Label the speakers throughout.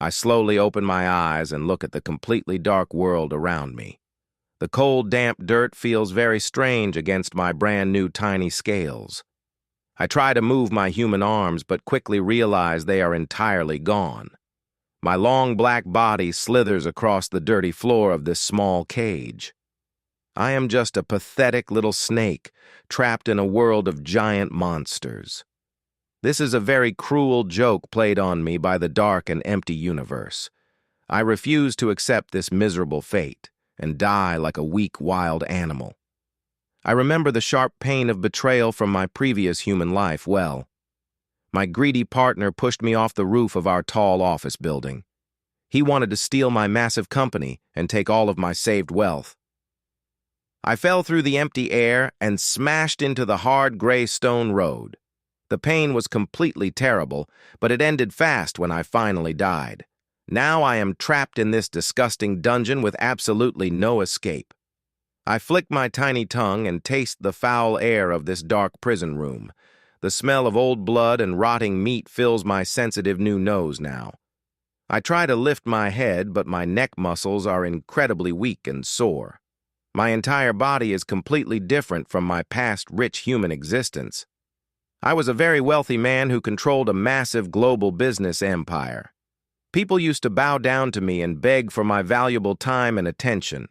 Speaker 1: I slowly open my eyes and look at the completely dark world around me. The cold, damp dirt feels very strange against my brand new tiny scales. I try to move my human arms, but quickly realize they are entirely gone. My long black body slithers across the dirty floor of this small cage. I am just a pathetic little snake, trapped in a world of giant monsters. This is a very cruel joke played on me by the dark and empty universe. I refuse to accept this miserable fate and die like a weak, wild animal. I remember the sharp pain of betrayal from my previous human life well. My greedy partner pushed me off the roof of our tall office building. He wanted to steal my massive company and take all of my saved wealth. I fell through the empty air and smashed into the hard gray stone road. The pain was completely terrible, but it ended fast when I finally died. Now I am trapped in this disgusting dungeon with absolutely no escape. I flick my tiny tongue and taste the foul air of this dark prison room. The smell of old blood and rotting meat fills my sensitive new nose now. I try to lift my head, but my neck muscles are incredibly weak and sore. My entire body is completely different from my past rich human existence. I was a very wealthy man who controlled a massive global business empire. People used to bow down to me and beg for my valuable time and attention.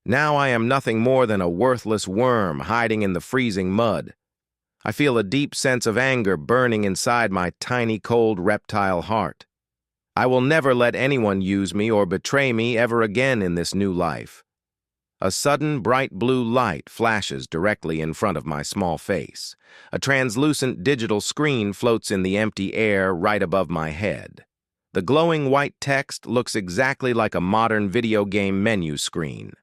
Speaker 1: Now I am nothing more than a worthless worm hiding in the freezing mud. I feel a deep sense of anger burning inside my tiny, cold reptile heart. I will never let anyone use me or betray me ever again in this new life. A sudden bright blue light flashes directly in front of my small face. A translucent digital screen floats in the empty air right above my head. The glowing white text looks exactly like a modern video game menu screen.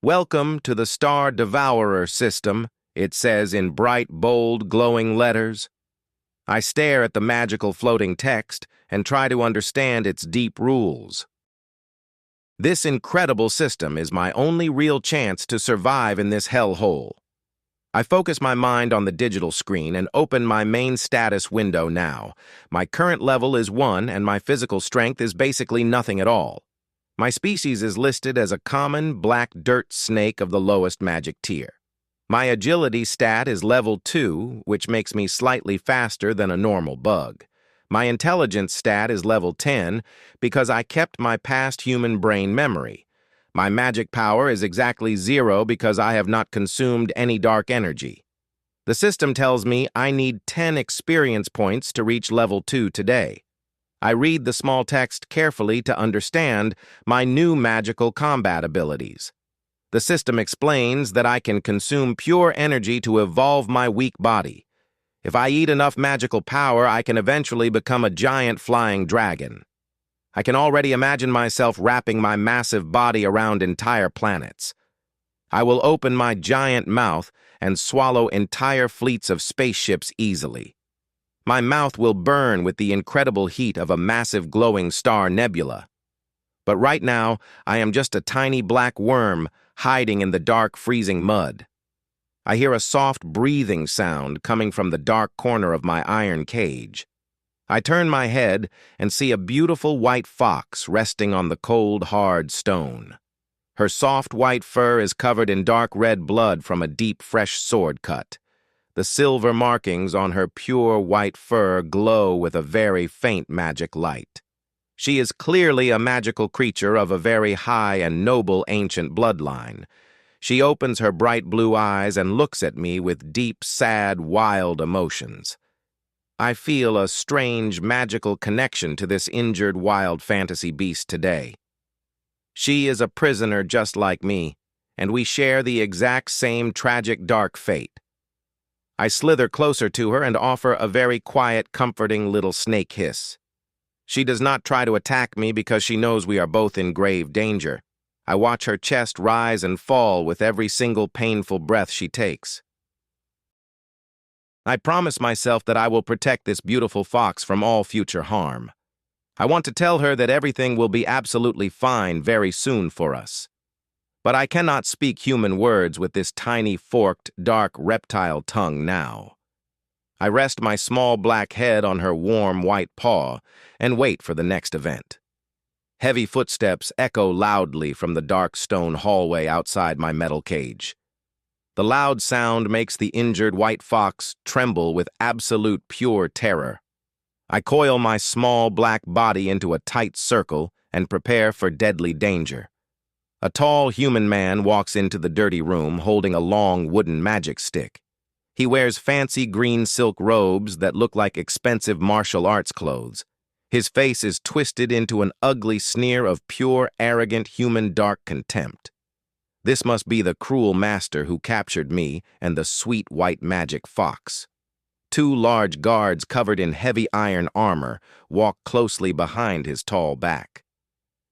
Speaker 1: "Welcome to the Star Devourer System," it says in bright, bold, glowing letters. I stare at the magical floating text and try to understand its deep rules. This incredible system is my only real chance to survive in this hellhole. I focus my mind on the digital screen and open my main status window now. My current level is 1 and my physical strength is basically nothing at all. My species is listed as a common black dirt snake of the lowest magic tier. My agility stat is level 2, which makes me slightly faster than a normal bug. My intelligence stat is level 10 because I kept my past human brain memory. My magic power is exactly 0 because I have not consumed any dark energy. The system tells me I need 10 experience points to reach level 2 today. I read the small text carefully to understand my new magical combat abilities. The system explains that I can consume pure energy to evolve my weak body. If I eat enough magical power, I can eventually become a giant flying dragon. I can already imagine myself wrapping my massive body around entire planets. I will open my giant mouth and swallow entire fleets of spaceships easily. My mouth will burn with the incredible heat of a massive glowing star nebula. But right now, I am just a tiny black worm hiding in the dark, freezing mud. I hear a soft breathing sound coming from the dark corner of my iron cage. I turn my head and see a beautiful white fox resting on the cold, hard stone. Her soft white fur is covered in dark red blood from a deep, fresh sword cut. The silver markings on her pure white fur glow with a very faint magic light. She is clearly a magical creature of a very high and noble ancient bloodline. She opens her bright blue eyes and looks at me with deep, sad, wild emotions. I feel a strange, magical connection to this injured wild fantasy beast today. She is a prisoner just like me, and we share the exact same tragic dark fate. I slither closer to her and offer a very quiet, comforting little snake hiss. She does not try to attack me because she knows we are both in grave danger. I watch her chest rise and fall with every single painful breath she takes. I promise myself that I will protect this beautiful fox from all future harm. I want to tell her that everything will be absolutely fine very soon for us. But I cannot speak human words with this tiny, forked, dark reptile tongue now. I rest my small black head on her warm white paw and wait for the next event. Heavy footsteps echo loudly from the dark stone hallway outside my metal cage. The loud sound makes the injured white fox tremble with absolute pure terror. I coil my small black body into a tight circle and prepare for deadly danger. A tall human man walks into the dirty room holding a long wooden magic stick. He wears fancy green silk robes that look like expensive martial arts clothes. His face is twisted into an ugly sneer of pure, arrogant human dark contempt. This must be the cruel master who captured me and the sweet white magic fox. Two large guards covered in heavy iron armor walk closely behind his tall back.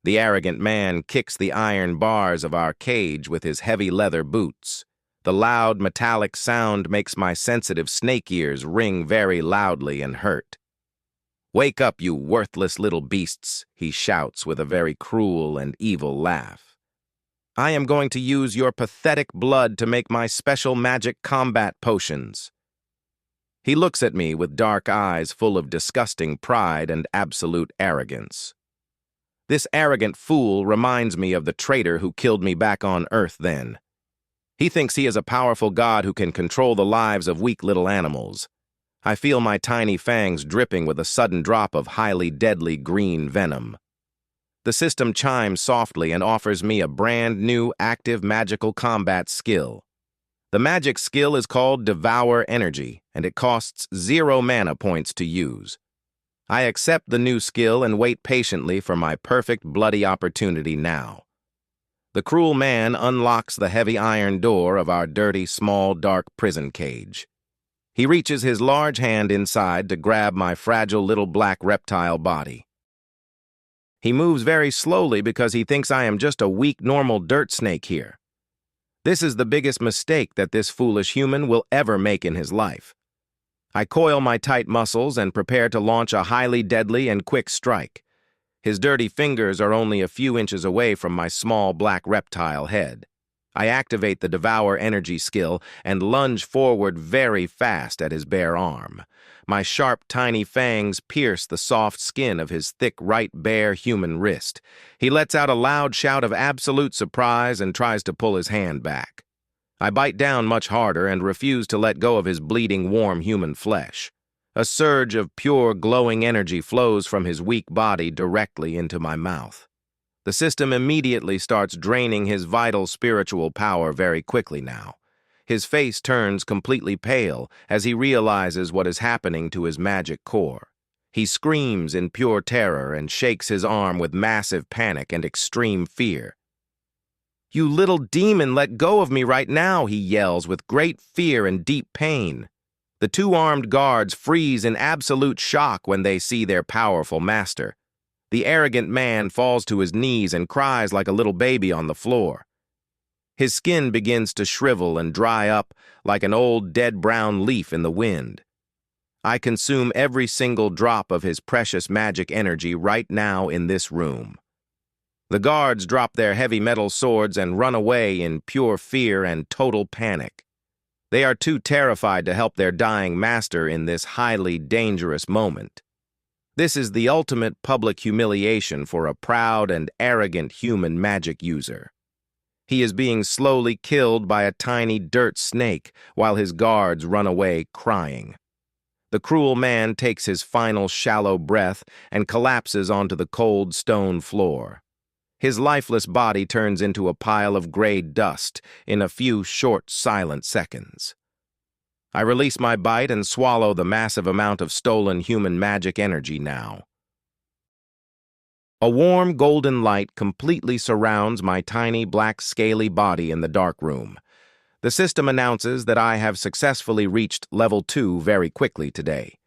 Speaker 1: The arrogant man kicks the iron bars of our cage with his heavy leather boots. The loud metallic sound makes my sensitive snake ears ring very loudly and hurt. "Wake up, you worthless little beasts," he shouts with a very cruel and evil laugh. "I am going to use your pathetic blood to make my special magic combat potions." He looks at me with dark eyes full of disgusting pride and absolute arrogance. This arrogant fool reminds me of the traitor who killed me back on Earth then. He thinks he is a powerful god who can control the lives of weak little animals. I feel my tiny fangs dripping with a sudden drop of highly deadly green venom. The system chimes softly and offers me a brand new active magical combat skill. The magic skill is called Devour Energy, and it costs 0 mana points to use. I accept the new skill and wait patiently for my perfect bloody opportunity now. The cruel man unlocks the heavy iron door of our dirty, small, dark prison cage. He reaches his large hand inside to grab my fragile little black reptile body. He moves very slowly because he thinks I am just a weak, normal dirt snake here. This is the biggest mistake that this foolish human will ever make in his life. I coil my tight muscles and prepare to launch a highly deadly and quick strike. His dirty fingers are only a few inches away from my small black reptile head. I activate the Devour Energy skill and lunge forward very fast at his bare arm. My sharp, tiny fangs pierce the soft skin of his thick right bare human wrist. He lets out a loud shout of absolute surprise and tries to pull his hand back. I bite down much harder and refuse to let go of his bleeding, warm human flesh. A surge of pure, glowing energy flows from his weak body directly into my mouth. The system immediately starts draining his vital spiritual power very quickly now. His face turns completely pale as he realizes what is happening to his magic core. He screams in pure terror and shakes his arm with massive panic and extreme fear. "You little demon, let go of me right now," he yells with great fear and deep pain. The two armed guards freeze in absolute shock when they see their powerful master. The arrogant man falls to his knees and cries like a little baby on the floor. His skin begins to shrivel and dry up like an old dead brown leaf in the wind. I consume every single drop of his precious magic energy right now in this room. The guards drop their heavy metal swords and run away in pure fear and total panic. They are too terrified to help their dying master in this highly dangerous moment. This is the ultimate public humiliation for a proud and arrogant human magic user. He is being slowly killed by a tiny dirt snake while his guards run away crying. The cruel man takes his final shallow breath and collapses onto the cold stone floor. His lifeless body turns into a pile of gray dust in a few short, silent seconds. I release my bite and swallow the massive amount of stolen human magic energy now. A warm golden light completely surrounds my tiny black scaly body in the dark room. The system announces that I have successfully reached level 2 very quickly today.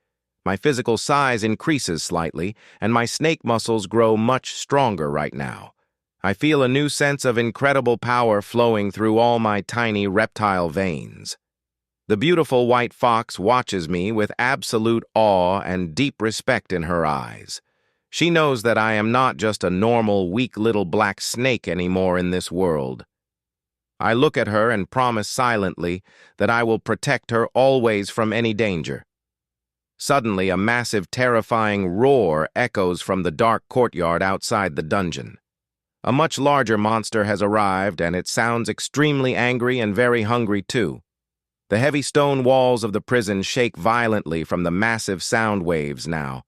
Speaker 1: My physical size increases slightly, and my snake muscles grow much stronger right now. I feel a new sense of incredible power flowing through all my tiny reptile veins. The beautiful white fox watches me with absolute awe and deep respect in her eyes. She knows that I am not just a normal, weak little black snake anymore in this world. I look at her and promise silently that I will protect her always from any danger. Suddenly, a massive, terrifying roar echoes from the dark courtyard outside the dungeon. A much larger monster has arrived, and it sounds extremely angry and very hungry too. The heavy stone walls of the prison shake violently from the massive sound waves now.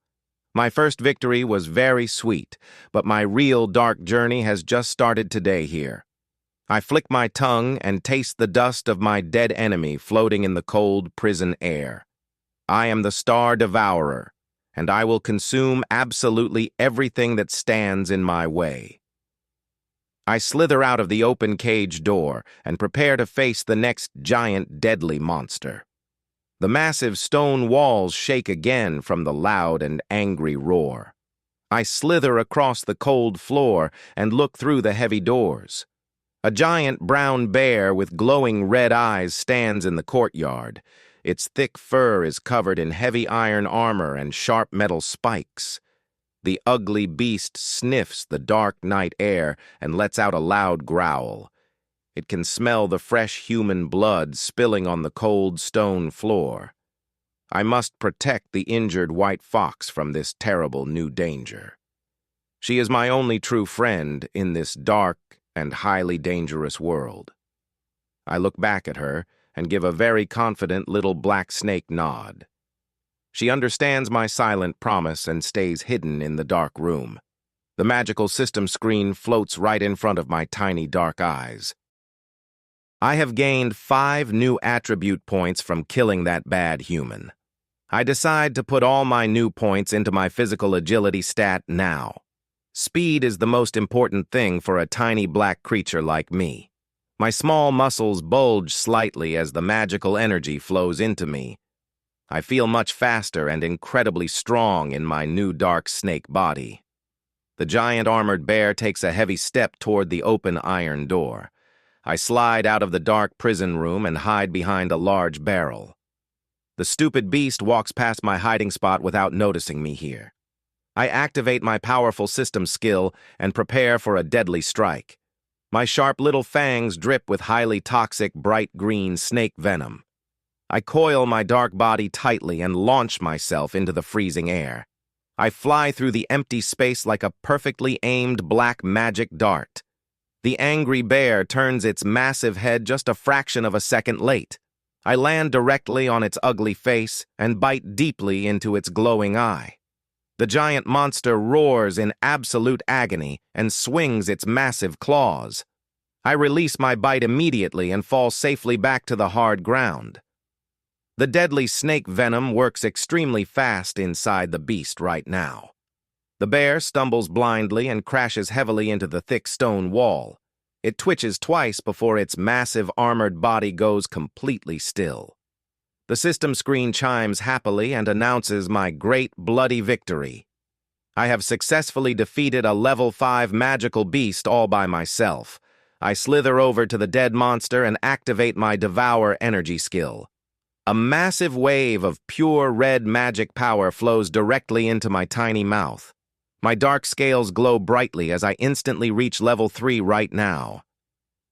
Speaker 1: My first victory was very sweet, but my real dark journey has just started today here. I flick my tongue and taste the dust of my dead enemy floating in the cold prison air. I am the Star Devourer, and I will consume absolutely everything that stands in my way. I slither out of the open cage door and prepare to face the next giant deadly monster. The massive stone walls shake again from the loud and angry roar. I slither across the cold floor and look through the heavy doors. A giant brown bear with glowing red eyes stands in the courtyard. Its thick fur is covered in heavy iron armor and sharp metal spikes. The ugly beast sniffs the dark night air and lets out a loud growl. It can smell the fresh human blood spilling on the cold stone floor. I must protect the injured white fox from this terrible new danger. She is my only true friend in this dark and highly dangerous world. I look back at her and give a very confident little black snake nod. She understands my silent promise and stays hidden in the dark room. The magical system screen floats right in front of my tiny dark eyes. I have gained 5 new attribute points from killing that bad human. I decide to put all my new points into my physical agility stat now. Speed is the most important thing for a tiny black creature like me. My small muscles bulge slightly as the magical energy flows into me. I feel much faster and incredibly strong in my new dark snake body. The giant armored bear takes a heavy step toward the open iron door. I slide out of the dark prison room and hide behind a large barrel. The stupid beast walks past my hiding spot without noticing me here. I activate my powerful system skill and prepare for a deadly strike. My sharp little fangs drip with highly toxic bright green snake venom. I coil my dark body tightly and launch myself into the freezing air. I fly through the empty space like a perfectly aimed black magic dart. The angry bear turns its massive head just a fraction of a second late. I land directly on its ugly face and bite deeply into its glowing eye. The giant monster roars in absolute agony and swings its massive claws. I release my bite immediately and fall safely back to the hard ground. The deadly snake venom works extremely fast inside the beast right now. The bear stumbles blindly and crashes heavily into the thick stone wall. It twitches twice before its massive armored body goes completely still. The system screen chimes happily and announces my great bloody victory. I have successfully defeated a level 5 magical beast all by myself. I slither over to the dead monster and activate my Devour energy skill. A massive wave of pure red magic power flows directly into my tiny mouth. My dark scales glow brightly as I instantly reach level 3 right now.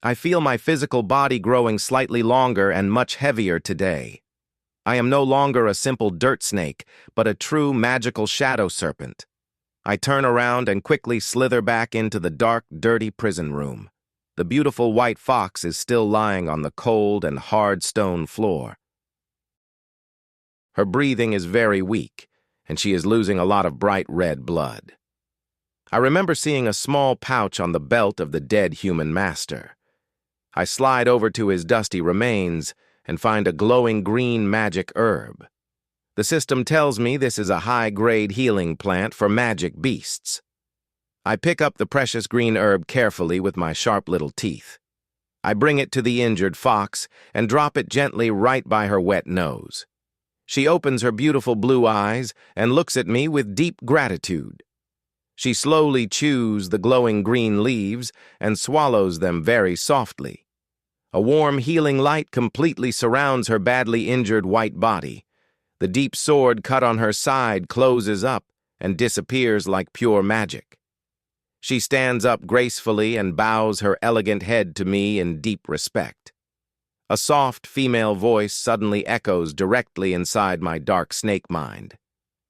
Speaker 1: I feel my physical body growing slightly longer and much heavier today. I am no longer a simple dirt snake, but a true magical shadow serpent. I turn around and quickly slither back into the dark, dirty prison room. The beautiful white fox is still lying on the cold and hard stone floor. Her breathing is very weak, and she is losing a lot of bright red blood. I remember seeing a small pouch on the belt of the dead human master. I slide over to his dusty remains and find a glowing green magic herb. The system tells me this is a high-grade healing plant for magic beasts. I pick up the precious green herb carefully with my sharp little teeth. I bring it to the injured fox and drop it gently right by her wet nose. She opens her beautiful blue eyes and looks at me with deep gratitude. She slowly chews the glowing green leaves and swallows them very softly. A warm healing light completely surrounds her badly injured white body. The deep sword cut on her side closes up and disappears like pure magic. She stands up gracefully and bows her elegant head to me in deep respect. A soft female voice suddenly echoes directly inside my dark snake mind.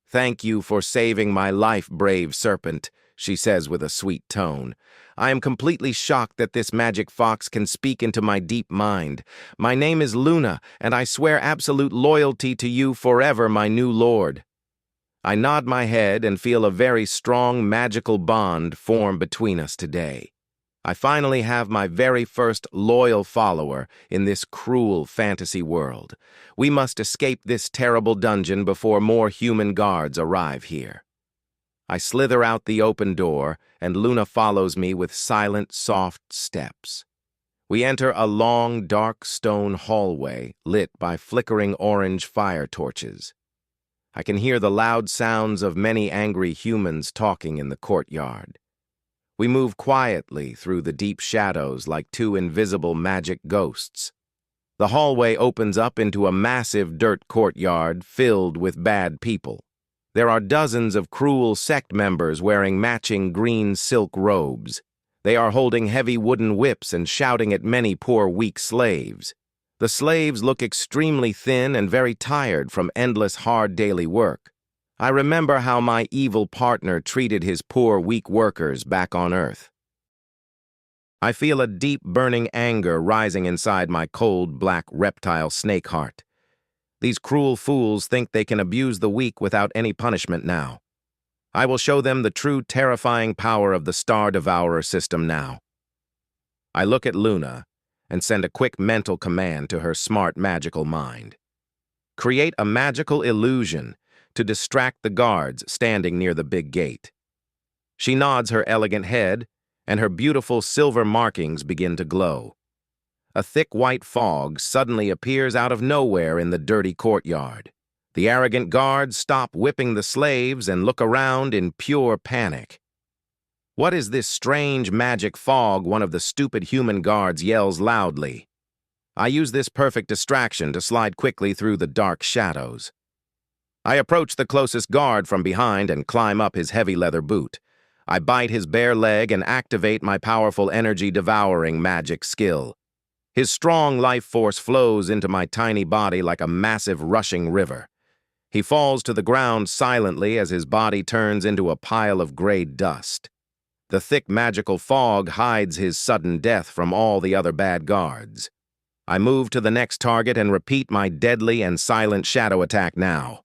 Speaker 1: "Thank you for saving my life, brave serpent," she says with a sweet tone. "I am completely shocked that this magic fox can speak into my deep mind. My name is Luna, and I swear absolute loyalty to you forever, my new lord." I nod my head and feel a very strong magical bond form between us today. I finally have my very first loyal follower in this cruel fantasy world. We must escape this terrible dungeon before more human guards arrive here. I slither out the open door, and Luna follows me with silent, soft steps. We enter a long, dark stone hallway lit by flickering orange fire torches. I can hear the loud sounds of many angry humans talking in the courtyard. We move quietly through the deep shadows like two invisible magic ghosts. The hallway opens up into a massive dirt courtyard filled with bad people. There are dozens of cruel sect members wearing matching green silk robes. They are holding heavy wooden whips and shouting at many poor weak slaves. The slaves look extremely thin and very tired from endless hard daily work. I remember how my evil partner treated his poor, weak workers back on Earth. I feel a deep, burning anger rising inside my cold, black reptile snake heart. These cruel fools think they can abuse the weak without any punishment now. I will show them the true, terrifying power of the Star Devourer System now. I look at Luna and send a quick mental command to her smart, magical mind. Create a magical illusion to distract the guards standing near the big gate. She nods her elegant head, and her beautiful silver markings begin to glow. A thick white fog suddenly appears out of nowhere in the dirty courtyard. The arrogant guards stop whipping the slaves and look around in pure panic. "What is this strange magic fog?" one of the stupid human guards yells loudly. I use this perfect distraction to slide quickly through the dark shadows. I approach the closest guard from behind and climb up his heavy leather boot. I bite his bare leg and activate my powerful energy-devouring magic skill. His strong life force flows into my tiny body like a massive rushing river. He falls to the ground silently as his body turns into a pile of gray dust. The thick magical fog hides his sudden death from all the other bad guards. I move to the next target and repeat my deadly and silent shadow attack now.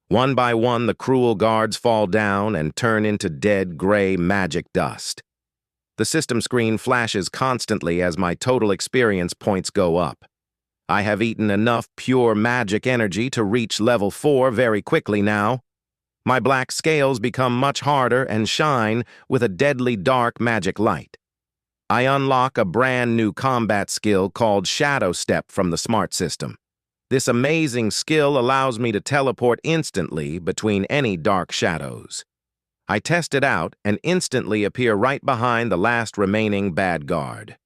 Speaker 1: One by one, the cruel guards fall down and turn into dead, gray magic dust. The system screen flashes constantly as my total experience points go up. I have eaten enough pure magic energy to reach level 4 very quickly now. My black scales become much harder and shine with a deadly dark magic light. I unlock a brand new combat skill called Shadow Step from the Smart System. This amazing skill allows me to teleport instantly between any dark shadows. I test it out and instantly appear right behind the last remaining bad guard.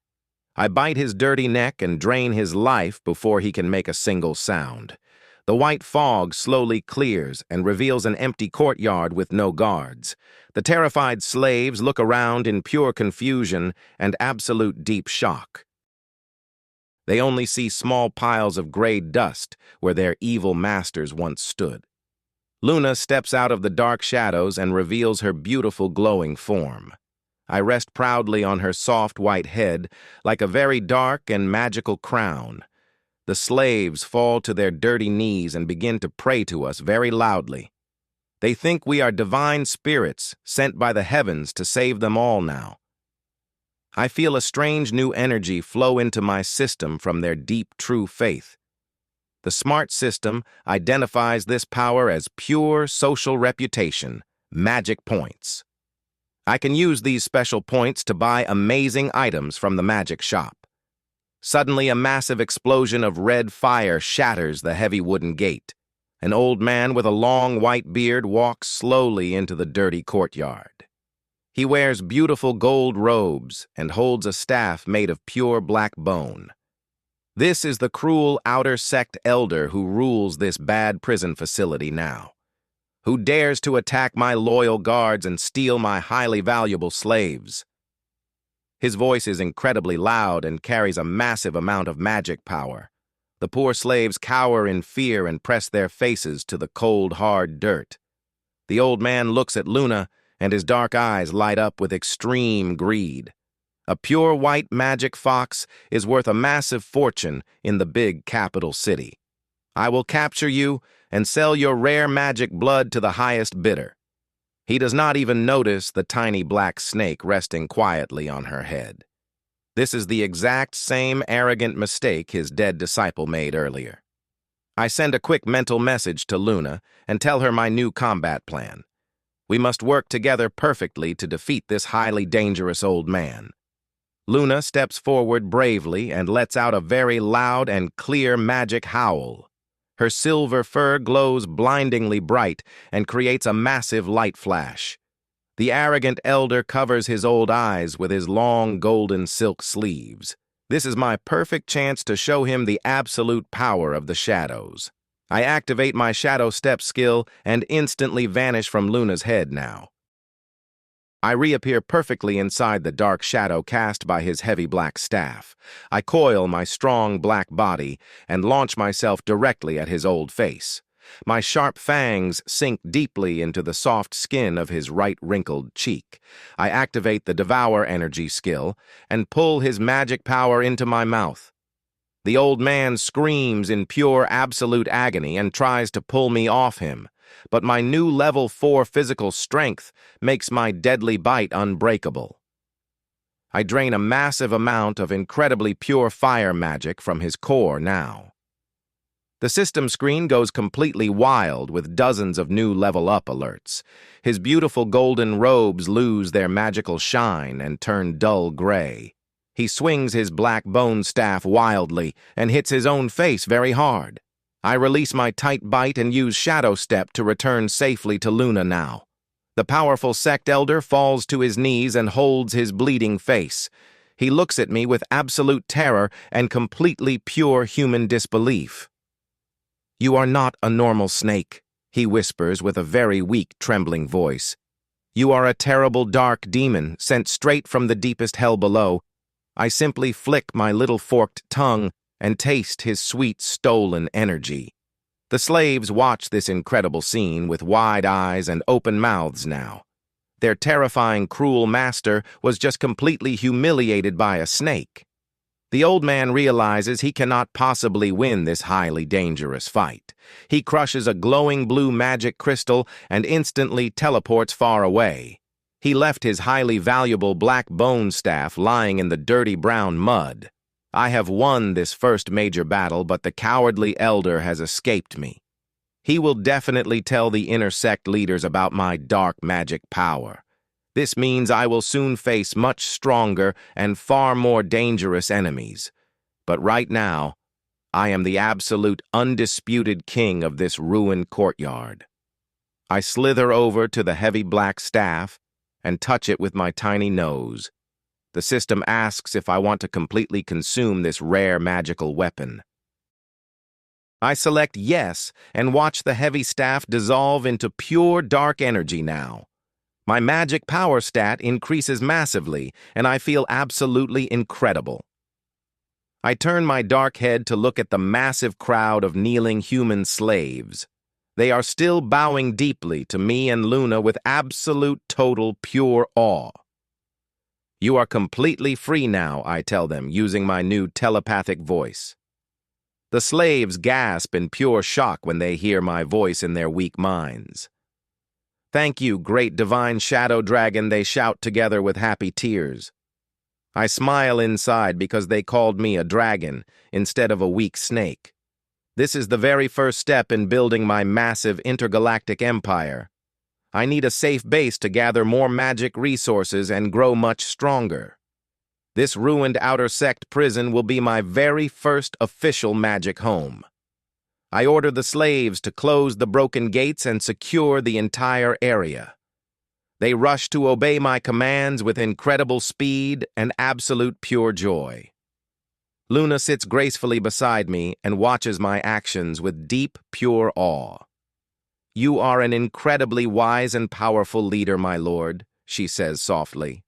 Speaker 1: I bite his dirty neck and drain his life before he can make a single sound. The white fog slowly clears and reveals an empty courtyard with no guards. The terrified slaves look around in pure confusion and absolute deep shock. They only see small piles of gray dust where their evil masters once stood. Luna steps out of the dark shadows and reveals her beautiful glowing form. I rest proudly on her soft white head like a very dark and magical crown. The slaves fall to their dirty knees and begin to pray to us very loudly. They think we are divine spirits sent by the heavens to save them all now. I feel a strange new energy flow into my system from their deep, true faith. The Smart System identifies this power as pure social reputation, magic points. I can use these special points to buy amazing items from the magic shop. Suddenly, a massive explosion of red fire shatters the heavy wooden gate. An old man with a long white beard walks slowly into the dirty courtyard. He wears beautiful gold robes and holds a staff made of pure black bone. This is the cruel outer sect elder who rules this bad prison facility now. Who dares to attack my loyal guards and steal my highly valuable slaves? His voice is incredibly loud and carries a massive amount of magic power. The poor slaves cower in fear and press their faces to the cold, hard dirt. The old man looks at Luna, and his dark eyes light up with extreme greed. A pure white magic fox is worth a massive fortune in the big capital city. I will capture you and sell your rare magic blood to the highest bidder. He does not even notice the tiny black snake resting quietly on her head. This is the exact same arrogant mistake his dead disciple made earlier. I send a quick mental message to Luna and tell her my new combat plan. We must work together perfectly to defeat this highly dangerous old man. Luna steps forward bravely and lets out a very loud and clear magic howl. Her silver fur glows blindingly bright and creates a massive light flash. The arrogant elder covers his old eyes with his long golden silk sleeves. This is my perfect chance to show him the absolute power of the shadows. I activate my shadow step skill and instantly vanish from Luna's head now. I reappear perfectly inside the dark shadow cast by his heavy black staff. I coil my strong black body and launch myself directly at his old face. My sharp fangs sink deeply into the soft skin of his right wrinkled cheek. I activate the Devour energy skill and pull his magic power into my mouth. The old man screams in pure absolute agony and tries to pull me off him, but my new level 4 physical strength makes my deadly bite unbreakable. I drain a massive amount of incredibly pure fire magic from his core now. The system screen goes completely wild with dozens of new level-up alerts. His beautiful golden robes lose their magical shine and turn dull gray. He swings his black bone staff wildly and hits his own face very hard. I release my tight bite and use Shadow Step to return safely to Luna now. The powerful sect elder falls to his knees and holds his bleeding face. He looks at me with absolute terror and completely pure human disbelief. "You are not a normal snake," he whispers with a very weak, trembling voice. "You are a terrible dark demon sent straight from the deepest hell below." I simply flick my little forked tongue and taste his sweet, stolen energy. The slaves watch this incredible scene with wide eyes and open mouths now. Their terrifying, cruel master was just completely humiliated by a snake. The old man realizes he cannot possibly win this highly dangerous fight. He crushes a glowing blue magic crystal and instantly teleports far away. He left his highly valuable black bone staff lying in the dirty brown mud. I have won this first major battle, but the cowardly elder has escaped me. He will definitely tell the inner sect leaders about my dark magic power. This means I will soon face much stronger and far more dangerous enemies. But right now, I am the absolute undisputed king of this ruined courtyard. I slither over to the heavy black staff and touch it with my tiny nose. The system asks if I want to completely consume this rare magical weapon. I select yes and watch the heavy staff dissolve into pure dark energy now. My magic power stat increases massively, and I feel absolutely incredible. I turn my dark head to look at the massive crowd of kneeling human slaves. They are still bowing deeply to me and Luna with absolute, total, pure awe. "You are completely free now," I tell them, using my new telepathic voice. The slaves gasp in pure shock when they hear my voice in their weak minds. "Thank you, great divine shadow dragon," they shout together with happy tears. I smile inside because they called me a dragon instead of a weak snake. This is the very first step in building my massive intergalactic empire. I need a safe base to gather more magic resources and grow much stronger. This ruined outer sect prison will be my very first official magic home. I order the slaves to close the broken gates and secure the entire area. They rush to obey my commands with incredible speed and absolute pure joy. Luna sits gracefully beside me and watches my actions with deep, pure awe. "You are an incredibly wise and powerful leader, my lord," she says softly.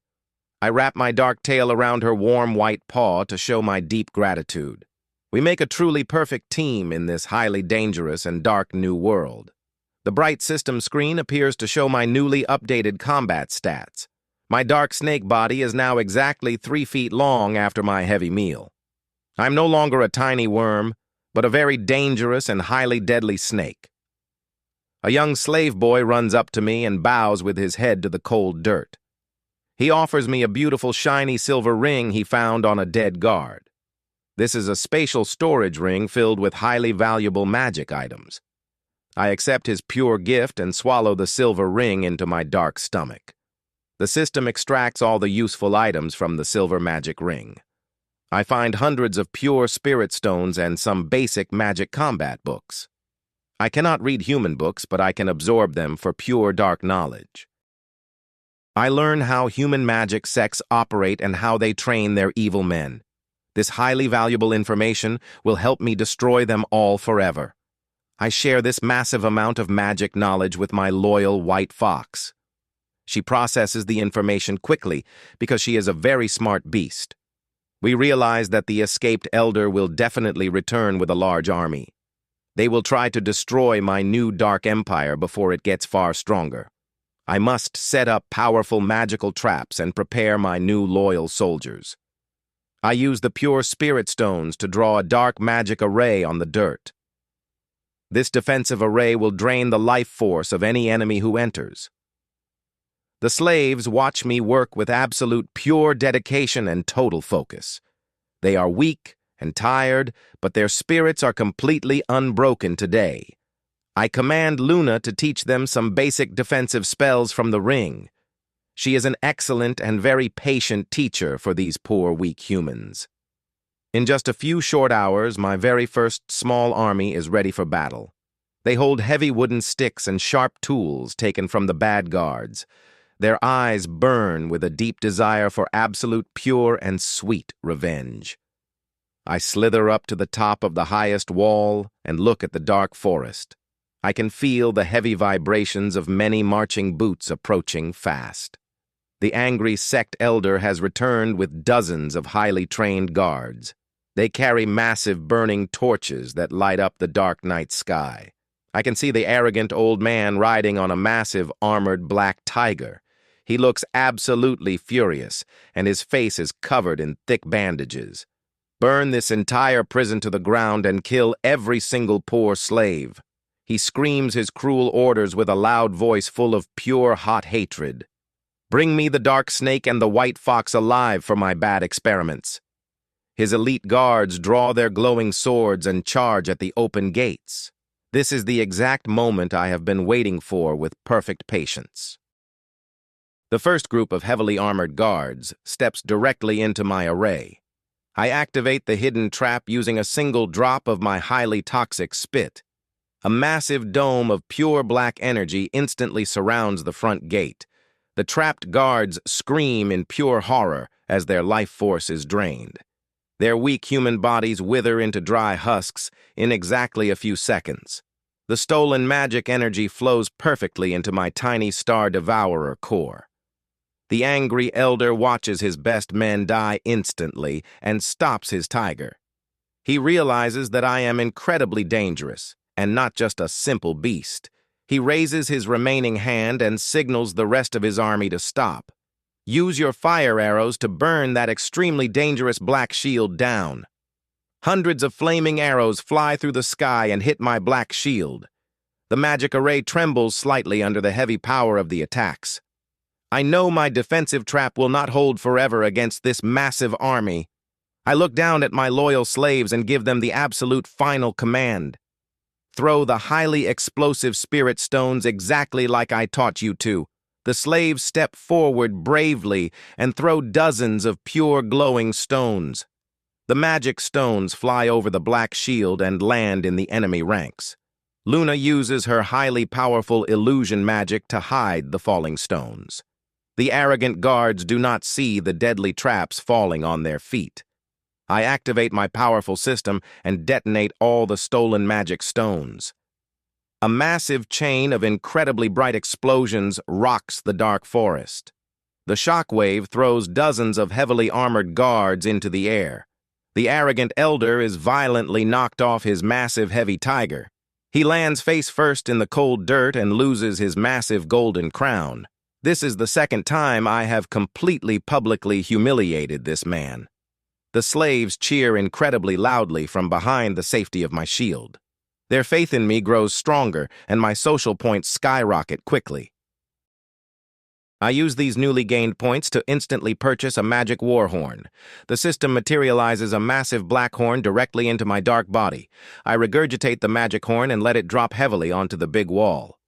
Speaker 1: I wrap my dark tail around her warm white paw to show my deep gratitude. We make a truly perfect team in this highly dangerous and dark new world. The bright system screen appears to show my newly updated combat stats. My dark snake body is now exactly 3 feet long after my heavy meal. I'm no longer a tiny worm, but a very dangerous and highly deadly snake. A young slave boy runs up to me and bows with his head to the cold dirt. He offers me a beautiful shiny silver ring he found on a dead guard. This is a spatial storage ring filled with highly valuable magic items. I accept his pure gift and swallow the silver ring into my dark stomach. The system extracts all the useful items from the silver magic ring. I find hundreds of pure spirit stones and some basic magic combat books. I cannot read human books, but I can absorb them for pure dark knowledge. I learn how human magic sects operate and how they train their evil men. This highly valuable information will help me destroy them all forever. I share this massive amount of magic knowledge with my loyal white fox. She processes the information quickly because she is a very smart beast. We realize that the escaped elder will definitely return with a large army. They will try to destroy my new dark empire before it gets far stronger. I must set up powerful magical traps and prepare my new loyal soldiers. I use the pure spirit stones to draw a dark magic array on the dirt. This defensive array will drain the life force of any enemy who enters. The slaves watch me work with absolute pure dedication and total focus. They are weak and tired, but their spirits are completely unbroken today. I command Luna to teach them some basic defensive spells from the ring. She is an excellent and very patient teacher for these poor, weak humans. In just a few short hours, my very first small army is ready for battle. They hold heavy wooden sticks and sharp tools taken from the bad guards. Their eyes burn with a deep desire for absolute pure and sweet revenge. I slither up to the top of the highest wall and look at the dark forest. I can feel the heavy vibrations of many marching boots approaching fast. The angry sect elder has returned with dozens of highly trained guards. They carry massive burning torches that light up the dark night sky. I can see the arrogant old man riding on a massive armored black tiger. He looks absolutely furious, and his face is covered in thick bandages. Burn this entire prison to the ground and kill every single poor slave. He screams his cruel orders with a loud voice full of pure, hot hatred. Bring me the dark snake and the white fox alive for my bad experiments. His elite guards draw their glowing swords and charge at the open gates. This is the exact moment I have been waiting for with perfect patience. The first group of heavily armored guards steps directly into my array. I activate the hidden trap using a single drop of my highly toxic spit. A massive dome of pure black energy instantly surrounds the front gate. The trapped guards scream in pure horror as their life force is drained. Their weak human bodies wither into dry husks in exactly a few seconds. The stolen magic energy flows perfectly into my tiny Star Devourer core. The angry elder watches his best men die instantly and stops his tiger. He realizes that I am incredibly dangerous, and not just a simple beast. He raises his remaining hand and signals the rest of his army to stop. Use your fire arrows to burn that extremely dangerous black shield down. Hundreds of flaming arrows fly through the sky and hit my black shield. The magic array trembles slightly under the heavy power of the attacks. I know my defensive trap will not hold forever against this massive army. I look down at my loyal slaves and give them the absolute final command. Throw the highly explosive spirit stones exactly like I taught you to. The slaves step forward bravely and throw dozens of pure glowing stones. The magic stones fly over the black shield and land in the enemy ranks. Luna uses her highly powerful illusion magic to hide the falling stones. The arrogant guards do not see the deadly traps falling on their feet. I activate my powerful system and detonate all the stolen magic stones. A massive chain of incredibly bright explosions rocks the dark forest. The shockwave throws dozens of heavily armored guards into the air. The arrogant elder is violently knocked off his massive heavy tiger. He lands face first in the cold dirt and loses his massive golden crown. This is the second time I have completely publicly humiliated this man. The slaves cheer incredibly loudly from behind the safety of my shield. Their faith in me grows stronger, and my social points skyrocket quickly. I use these newly gained points to instantly purchase a magic war horn. The system materializes a massive black horn directly into my dark body. I regurgitate the magic horn and let it drop heavily onto the big wall.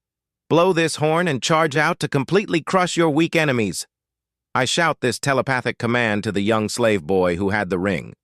Speaker 1: Blow this horn and charge out to completely crush your weak enemies. I shout this telepathic command to the young slave boy who had the ring.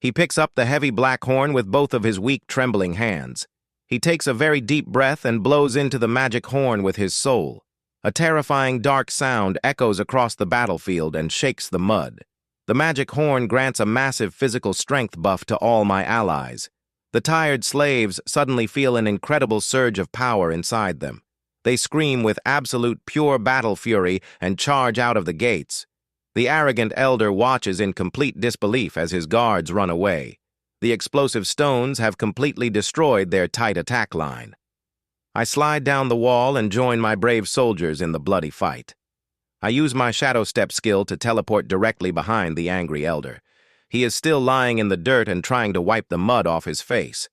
Speaker 1: He picks up the heavy black horn with both of his weak, trembling hands. He takes a very deep breath and blows into the magic horn with his soul. A terrifying dark sound echoes across the battlefield and shakes the mud. The magic horn grants a massive physical strength buff to all my allies. The tired slaves suddenly feel an incredible surge of power inside them. They scream with absolute pure battle fury and charge out of the gates. The arrogant elder watches in complete disbelief as his guards run away. The explosive stones have completely destroyed their tight attack line. I slide down the wall and join my brave soldiers in the bloody fight. I use my shadow step skill to teleport directly behind the angry elder. He is still lying in the dirt and trying to wipe the mud off his face.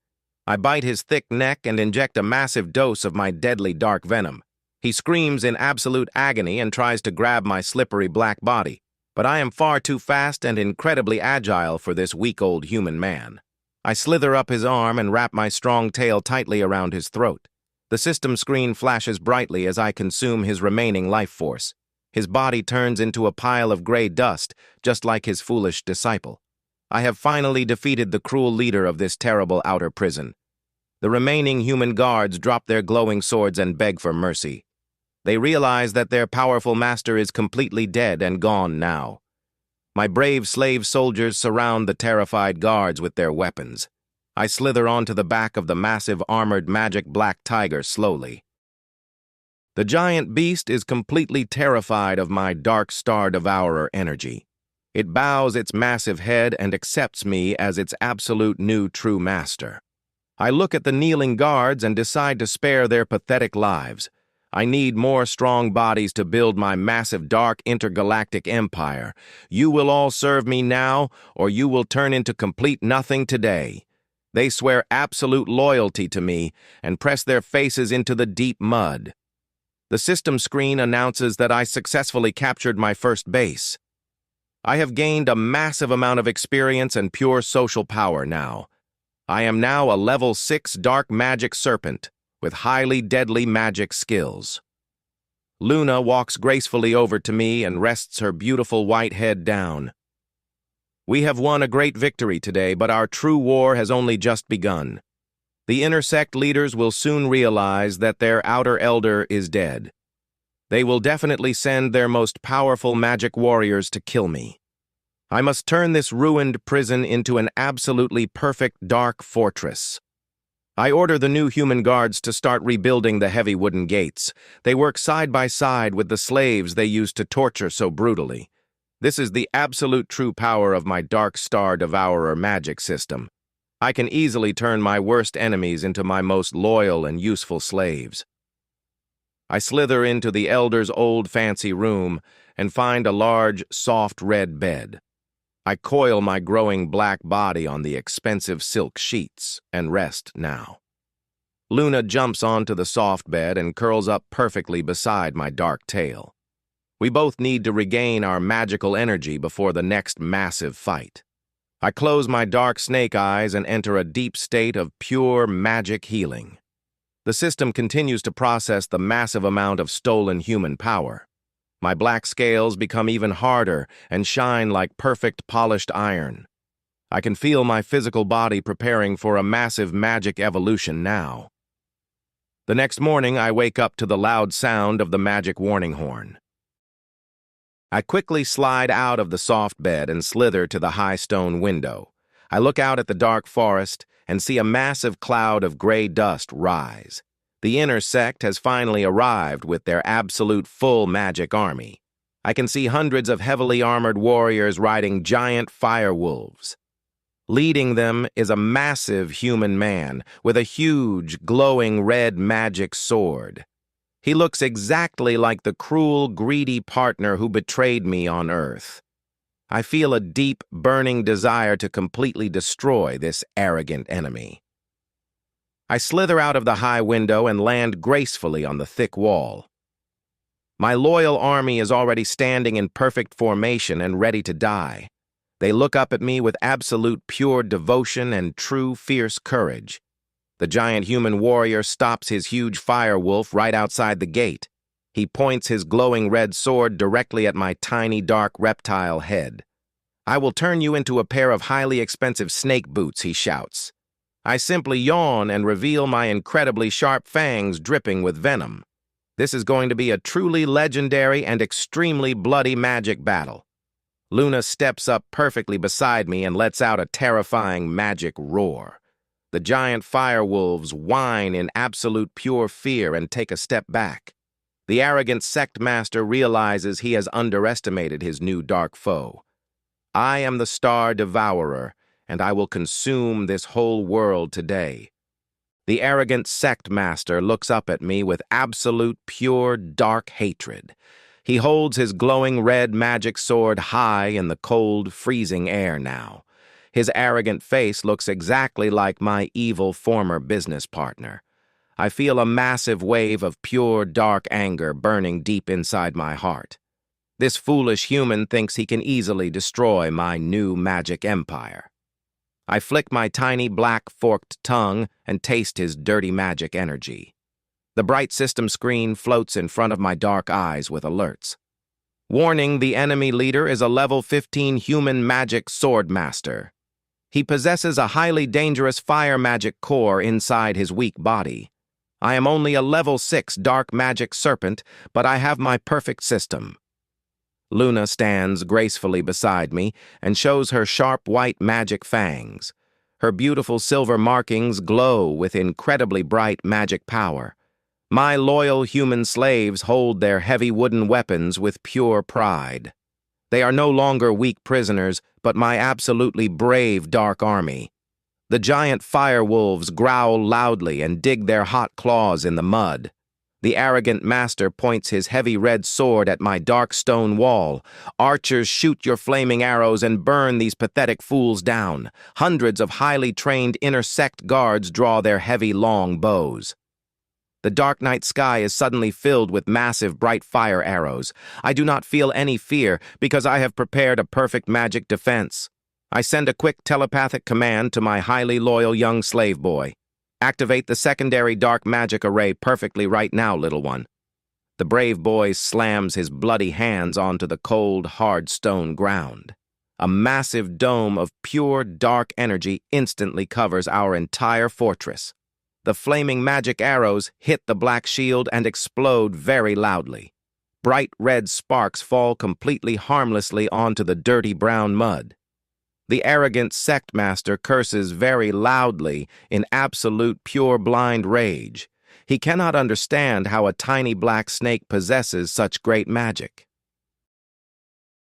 Speaker 1: I bite his thick neck and inject a massive dose of my deadly dark venom. He screams in absolute agony and tries to grab my slippery black body, but I am far too fast and incredibly agile for this weak old human man. I slither up his arm and wrap my strong tail tightly around his throat. The system screen flashes brightly as I consume his remaining life force. His body turns into a pile of gray dust, just like his foolish disciple. I have finally defeated the cruel leader of this terrible outer prison. The remaining human guards drop their glowing swords and beg for mercy. They realize that their powerful master is completely dead and gone now. My brave slave soldiers surround the terrified guards with their weapons. I slither onto the back of the massive armored magic black tiger slowly. The giant beast is completely terrified of my dark Star Devourer energy. It bows its massive head and accepts me as its absolute new true master. I look at the kneeling guards and decide to spare their pathetic lives. I need more strong bodies to build my massive dark intergalactic empire. You will all serve me now, or you will turn into complete nothing today. They swear absolute loyalty to me and press their faces into the deep mud. The system screen announces that I successfully captured my first base. I have gained a massive amount of experience and pure social power now. I am now a level 6 dark magic serpent with highly deadly magic skills. Luna walks gracefully over to me and rests her beautiful white head down. We have won a great victory today, but our true war has only just begun. The inner sect leaders will soon realize that their outer elder is dead. They will definitely send their most powerful magic warriors to kill me. I must turn this ruined prison into an absolutely perfect dark fortress. I order the new human guards to start rebuilding the heavy wooden gates. They work side by side with the slaves they used to torture so brutally. This is the absolute true power of my dark Star Devourer magic system. I can easily turn my worst enemies into my most loyal and useful slaves. I slither into the elder's old fancy room and find a large, soft red bed. I coil my growing black body on the expensive silk sheets and rest now. Luna jumps onto the soft bed and curls up perfectly beside my dark tail. We both need to regain our magical energy before the next massive fight. I close my dark snake eyes and enter a deep state of pure magic healing. The system continues to process the massive amount of stolen human power. My black scales become even harder and shine like perfect polished iron. I can feel my physical body preparing for a massive magic evolution now. The next morning, I wake up to the loud sound of the magic warning horn. I quickly slide out of the soft bed and slither to the high stone window. I look out at the dark forest and see a massive cloud of gray dust rise. The inner sect has finally arrived with their absolute full magic army. I can see hundreds of heavily armored warriors riding giant fire wolves. Leading them is a massive human man with a huge, glowing red magic sword. He looks exactly like the cruel, greedy partner who betrayed me on Earth. I feel a deep, burning desire to completely destroy this arrogant enemy. I slither out of the high window and land gracefully on the thick wall. My loyal army is already standing in perfect formation and ready to die. They look up at me with absolute pure devotion and true fierce courage. The giant human warrior stops his huge fire wolf right outside the gate. He points his glowing red sword directly at my tiny dark reptile head. "I will turn you into a pair of highly expensive snake boots," he shouts. I simply yawn and reveal my incredibly sharp fangs dripping with venom. This is going to be a truly legendary and extremely bloody magic battle. Luna steps up perfectly beside me and lets out a terrifying magic roar. The giant fire wolves whine in absolute pure fear and take a step back. The arrogant sect master realizes he has underestimated his new dark foe. I am the Star Devourer, and I will consume this whole world today. The arrogant sect master looks up at me with absolute pure dark hatred. He holds his glowing red magic sword high in the cold, freezing air now. His arrogant face looks exactly like my evil former business partner. I feel a massive wave of pure dark anger burning deep inside my heart. This foolish human thinks he can easily destroy my new magic empire. I flick my tiny black forked tongue and taste his dirty magic energy. The bright system screen floats in front of my dark eyes with alerts. Warning: the enemy leader is a level 15 human magic sword master. He possesses a highly dangerous fire magic core inside his weak body. I am only a level 6 dark magic serpent, but I have my perfect system. Luna stands gracefully beside me and shows her sharp white magic fangs. Her beautiful silver markings glow with incredibly bright magic power. My loyal human slaves hold their heavy wooden weapons with pure pride. They are no longer weak prisoners, but my absolutely brave dark army. The giant fire wolves growl loudly and dig their hot claws in the mud. The arrogant master points his heavy red sword at my dark stone wall. Archers, shoot your flaming arrows and burn these pathetic fools down. Hundreds of highly trained inner sect guards draw their heavy long bows. The dark night sky is suddenly filled with massive bright fire arrows. I do not feel any fear because I have prepared a perfect magic defense. I send a quick telepathic command to my highly loyal young slave boy. "Activate the secondary dark magic array perfectly right now, little one." The brave boy slams his bloody hands onto the cold, hard stone ground. A massive dome of pure dark energy instantly covers our entire fortress. The flaming magic arrows hit the black shield and explode very loudly. Bright red sparks fall completely harmlessly onto the dirty brown mud. The arrogant sect master curses very loudly in absolute pure blind rage. He cannot understand how a tiny black snake possesses such great magic.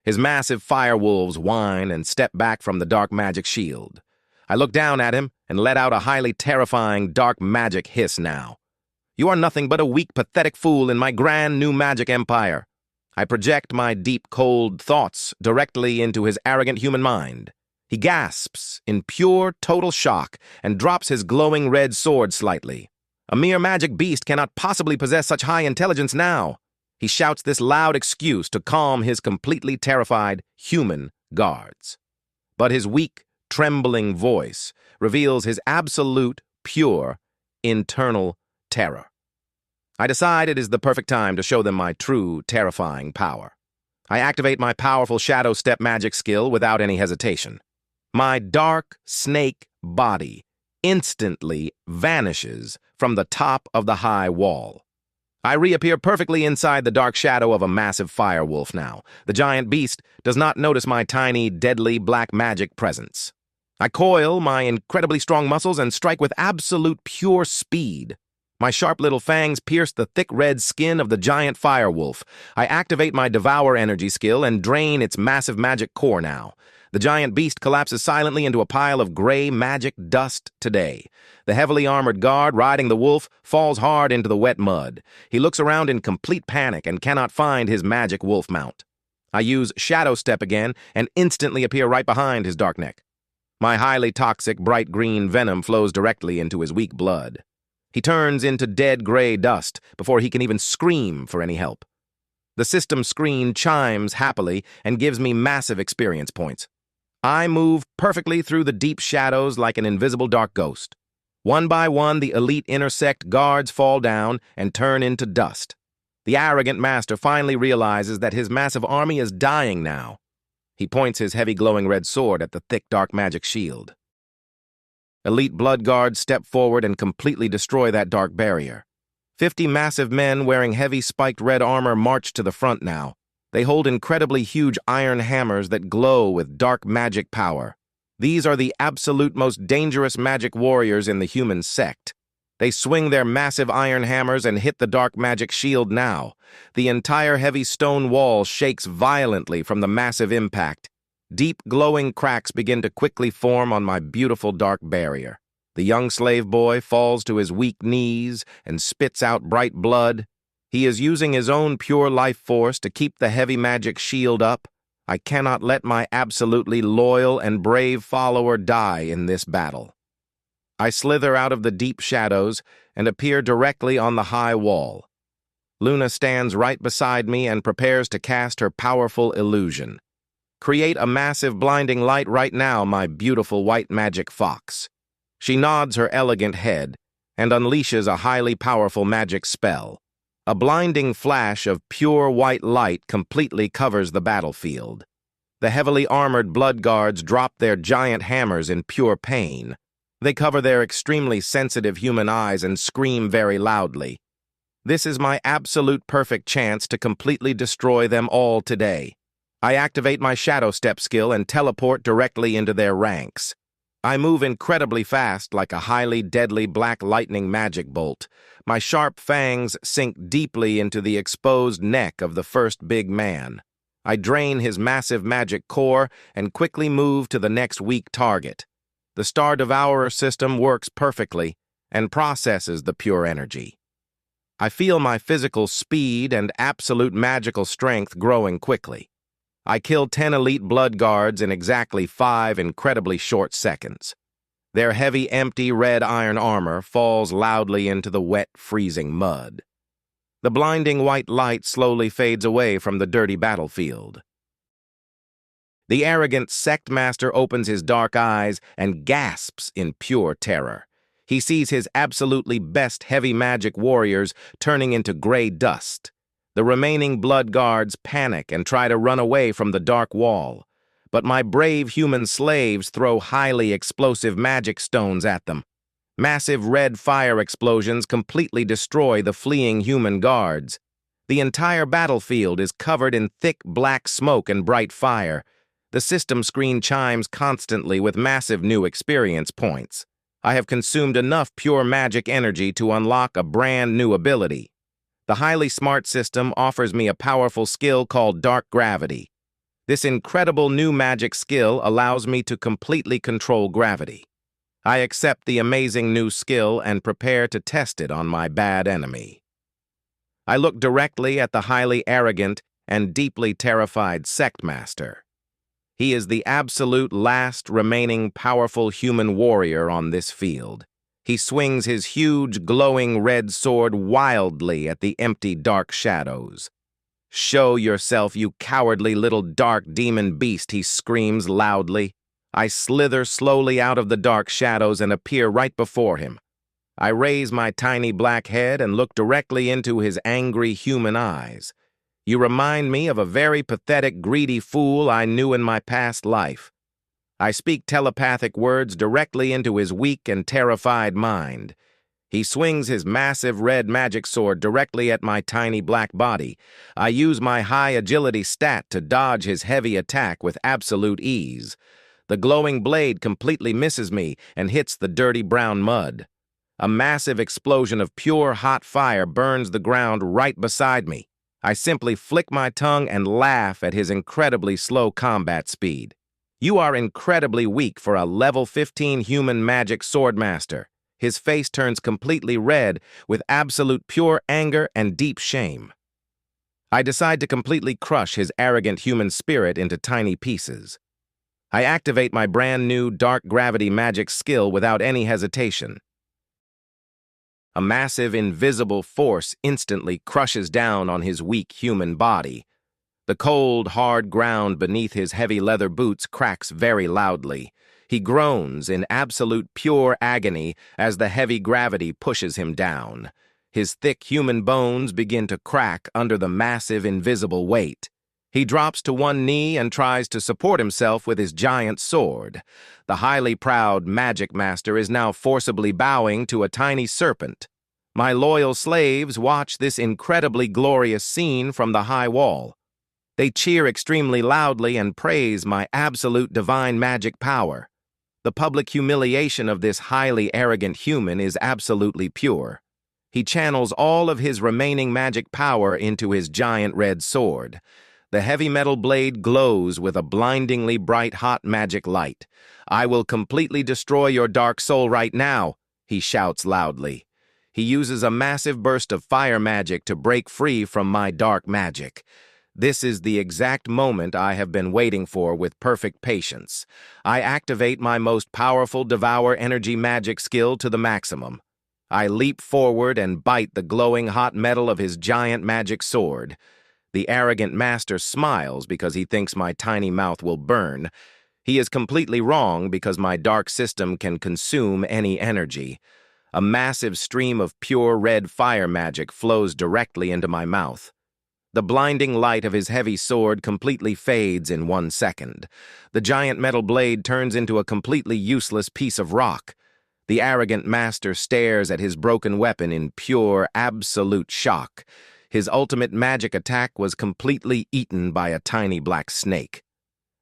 Speaker 1: His massive fire wolves whine and step back from the dark magic shield. I look down at him and let out a highly terrifying dark magic hiss now. "You are nothing but a weak, pathetic fool in my grand new magic empire." I project my deep, cold thoughts directly into his arrogant human mind. He gasps in pure, total shock and drops his glowing red sword slightly. A mere magic beast cannot possibly possess such high intelligence now. He shouts this loud excuse to calm his completely terrified human guards. But his weak, trembling voice reveals his absolute, pure, internal terror. I decide it is the perfect time to show them my true, terrifying power. I activate my powerful shadow step magic skill without any hesitation. My dark snake body instantly vanishes from the top of the high wall. I reappear perfectly inside the dark shadow of a massive fire wolf now. The giant beast does not notice my tiny, deadly black magic presence. I coil my incredibly strong muscles and strike with absolute pure speed. My sharp little fangs pierce the thick red skin of the giant fire wolf. I activate my Devour energy skill and drain its massive magic core now. The giant beast collapses silently into a pile of gray magic dust today. The heavily armored guard riding the wolf falls hard into the wet mud. He looks around in complete panic and cannot find his magic wolf mount. I use Shadow Step again and instantly appear right behind his dark neck. My highly toxic bright green venom flows directly into his weak blood. He turns into dead gray dust before he can even scream for any help. The system screen chimes happily and gives me massive experience points. I move perfectly through the deep shadows like an invisible dark ghost. One by one, the elite intersect guards fall down and turn into dust. The arrogant master finally realizes that his massive army is dying now. He points his heavy glowing red sword at the thick dark magic shield. Elite blood guards step forward and completely destroy that dark barrier. 50 massive men wearing heavy spiked red armor march to the front now. They hold incredibly huge iron hammers that glow with dark magic power. These are the absolute most dangerous magic warriors in the human sect. They swing their massive iron hammers and hit the dark magic shield now. The entire heavy stone wall shakes violently from the massive impact. Deep glowing cracks begin to quickly form on my beautiful dark barrier. The young slave boy falls to his weak knees and spits out bright blood. He is using his own pure life force to keep the heavy magic shield up. I cannot let my absolutely loyal and brave follower die in this battle. I slither out of the deep shadows and appear directly on the high wall. Luna stands right beside me and prepares to cast her powerful illusion. Create a massive blinding light right now, my beautiful white magic fox. She nods her elegant head and unleashes a highly powerful magic spell. A blinding flash of pure white light completely covers the battlefield. The heavily armored blood guards drop their giant hammers in pure pain. They cover their extremely sensitive human eyes and scream very loudly. This is my absolute perfect chance to completely destroy them all today. I activate my Shadow Step skill and teleport directly into their ranks. I move incredibly fast like a highly deadly black lightning magic bolt. My sharp fangs sink deeply into the exposed neck of the first big man. I drain his massive magic core and quickly move to the next weak target. The Star Devourer System works perfectly and processes the pure energy. I feel my physical speed and absolute magical strength growing quickly. I kill 10 elite blood guards in exactly 5 incredibly short seconds. Their heavy, empty red iron armor falls loudly into the wet, freezing mud. The blinding white light slowly fades away from the dirty battlefield. The arrogant sect master opens his dark eyes and gasps in pure terror. He sees his absolutely best heavy magic warriors turning into gray dust. The remaining blood guards panic and try to run away from the dark wall. But my brave human slaves throw highly explosive magic stones at them. Massive red fire explosions completely destroy the fleeing human guards. The entire battlefield is covered in thick black smoke and bright fire. The system screen chimes constantly with massive new experience points. I have consumed enough pure magic energy to unlock a brand new ability. The highly smart system offers me a powerful skill called Dark Gravity. This incredible new magic skill allows me to completely control gravity. I accept the amazing new skill and prepare to test it on my bad enemy. I look directly at the highly arrogant and deeply terrified sect master. He is the absolute last remaining powerful human warrior on this field. He swings his huge, glowing red sword wildly at the empty dark shadows. "Show yourself, you cowardly little dark demon beast," he screams loudly. I slither slowly out of the dark shadows and appear right before him. I raise my tiny black head and look directly into his angry human eyes. "You remind me of a very pathetic, greedy fool I knew in my past life." I speak telepathic words directly into his weak and terrified mind. He swings his massive red magic sword directly at my tiny black body. I use my high agility stat to dodge his heavy attack with absolute ease. The glowing blade completely misses me and hits the dirty brown mud. A massive explosion of pure hot fire burns the ground right beside me. I simply flick my tongue and laugh at his incredibly slow combat speed. You are incredibly weak for a level 15 human magic swordmaster. His face turns completely red with absolute pure anger and deep shame. I decide to completely crush his arrogant human spirit into tiny pieces. I activate my brand new dark gravity magic skill without any hesitation. A massive invisible force instantly crushes down on his weak human body. The cold, hard ground beneath his heavy leather boots cracks very loudly. He groans in absolute pure agony as the heavy gravity pushes him down. His thick human bones begin to crack under the massive invisible weight. He drops to one knee and tries to support himself with his giant sword. The highly proud magic master is now forcibly bowing to a tiny serpent. My loyal slaves watch this incredibly glorious scene from the high wall. They cheer extremely loudly and praise my absolute divine magic power. The public humiliation of this highly arrogant human is absolutely pure. He channels all of his remaining magic power into his giant red sword. The heavy metal blade glows with a blindingly bright hot magic light. "I will completely destroy your dark soul right now," he shouts loudly. He uses a massive burst of fire magic to break free from my dark magic. This is the exact moment I have been waiting for with perfect patience. I activate my most powerful Devour Energy magic skill to the maximum. I leap forward and bite the glowing hot metal of his giant magic sword. The arrogant master smiles because he thinks my tiny mouth will burn. He is completely wrong because my dark system can consume any energy. A massive stream of pure red fire magic flows directly into my mouth. The blinding light of his heavy sword completely fades in 1 second. The giant metal blade turns into a completely useless piece of rock. The arrogant master stares at his broken weapon in pure, absolute shock. His ultimate magic attack was completely eaten by a tiny black snake.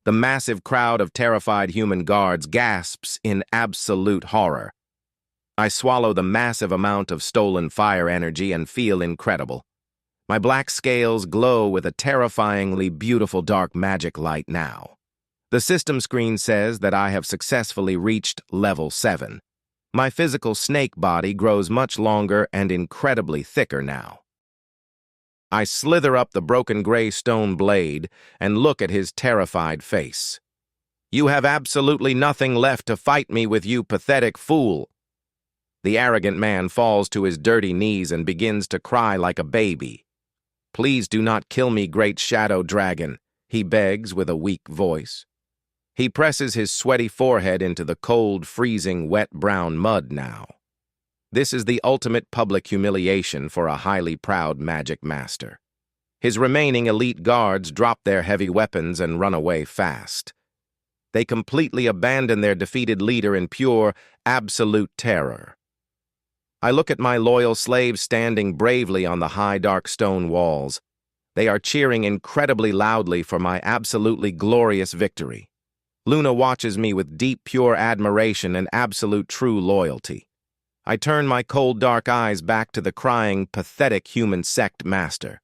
Speaker 1: The massive crowd of terrified human guards gasps in absolute horror. I swallow the massive amount of stolen fire energy and feel incredible. My black scales glow with a terrifyingly beautiful dark magic light now. The system screen says that I have successfully reached level 7. My physical snake body grows much longer and incredibly thicker now. I slither up the broken gray stone blade and look at his terrified face. "You have absolutely nothing left to fight me with, you pathetic fool." The arrogant man falls to his dirty knees and begins to cry like a baby. "Please do not kill me, great shadow dragon," he begs with a weak voice. He presses his sweaty forehead into the cold, freezing, wet brown mud now. This is the ultimate public humiliation for a highly proud magic master. His remaining elite guards drop their heavy weapons and run away fast. They completely abandon their defeated leader in pure, absolute terror. I look at my loyal slaves standing bravely on the high, dark stone walls. They are cheering incredibly loudly for my absolutely glorious victory. Luna watches me with deep, pure admiration and absolute true loyalty. I turn my cold, dark eyes back to the crying, pathetic human sect master.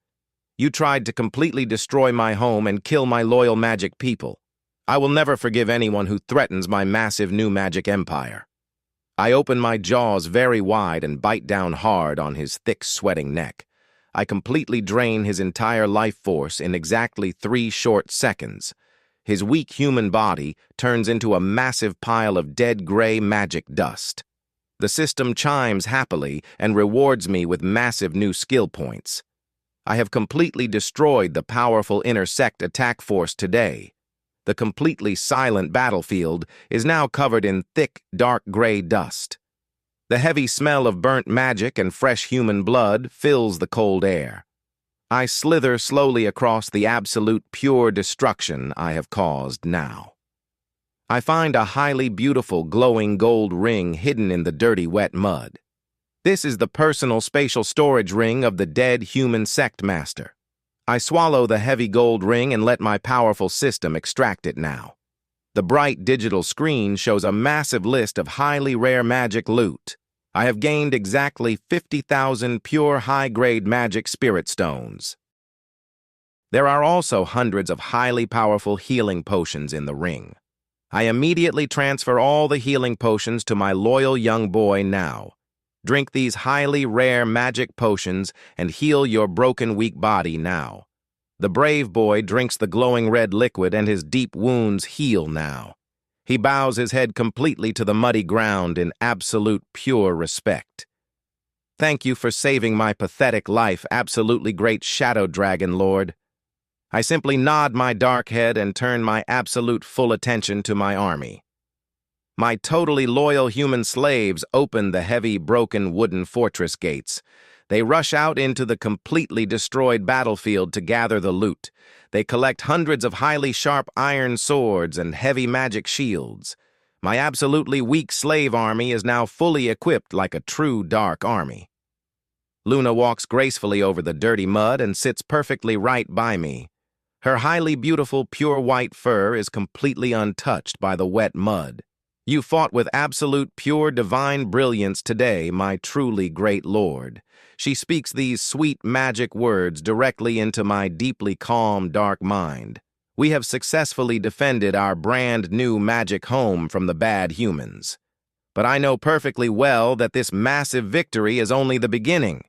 Speaker 1: "You tried to completely destroy my home and kill my loyal magic people. I will never forgive anyone who threatens my massive new magic empire." I open my jaws very wide and bite down hard on his thick, sweating neck. I completely drain his entire life force in exactly 3 short seconds. His weak human body turns into a massive pile of dead gray magic dust. The system chimes happily and rewards me with massive new skill points. I have completely destroyed the powerful inner sect attack force today. The completely silent battlefield is now covered in thick, dark gray dust. The heavy smell of burnt magic and fresh human blood fills the cold air. I slither slowly across the absolute pure destruction I have caused now. I find a highly beautiful glowing gold ring hidden in the dirty wet mud. This is the personal spatial storage ring of the dead human sect master. I swallow the heavy gold ring and let my powerful system extract it now. The bright digital screen shows a massive list of highly rare magic loot. I have gained exactly 50,000 pure high-grade magic spirit stones. There are also hundreds of highly powerful healing potions in the ring. I immediately transfer all the healing potions to my loyal young boy now. Drink these highly rare magic potions and heal your broken, weak body now. The brave boy drinks the glowing red liquid and his deep wounds heal now. He bows his head completely to the muddy ground in absolute pure respect. Thank you for saving my pathetic life, absolutely great Shadow Dragon Lord. I simply nod my dark head and turn my absolute full attention to my army. My totally loyal human slaves open the heavy, broken wooden fortress gates. They rush out into the completely destroyed battlefield to gather the loot. They collect hundreds of highly sharp iron swords and heavy magic shields. My absolutely weak slave army is now fully equipped like a true dark army. Luna walks gracefully over the dirty mud and sits perfectly right by me. Her highly beautiful pure white fur is completely untouched by the wet mud. You fought with absolute pure divine brilliance today, my truly great lord. She speaks these sweet magic words directly into my deeply calm, dark mind. We have successfully defended our brand new magic home from the bad humans. But I know perfectly well that this massive victory is only the beginning.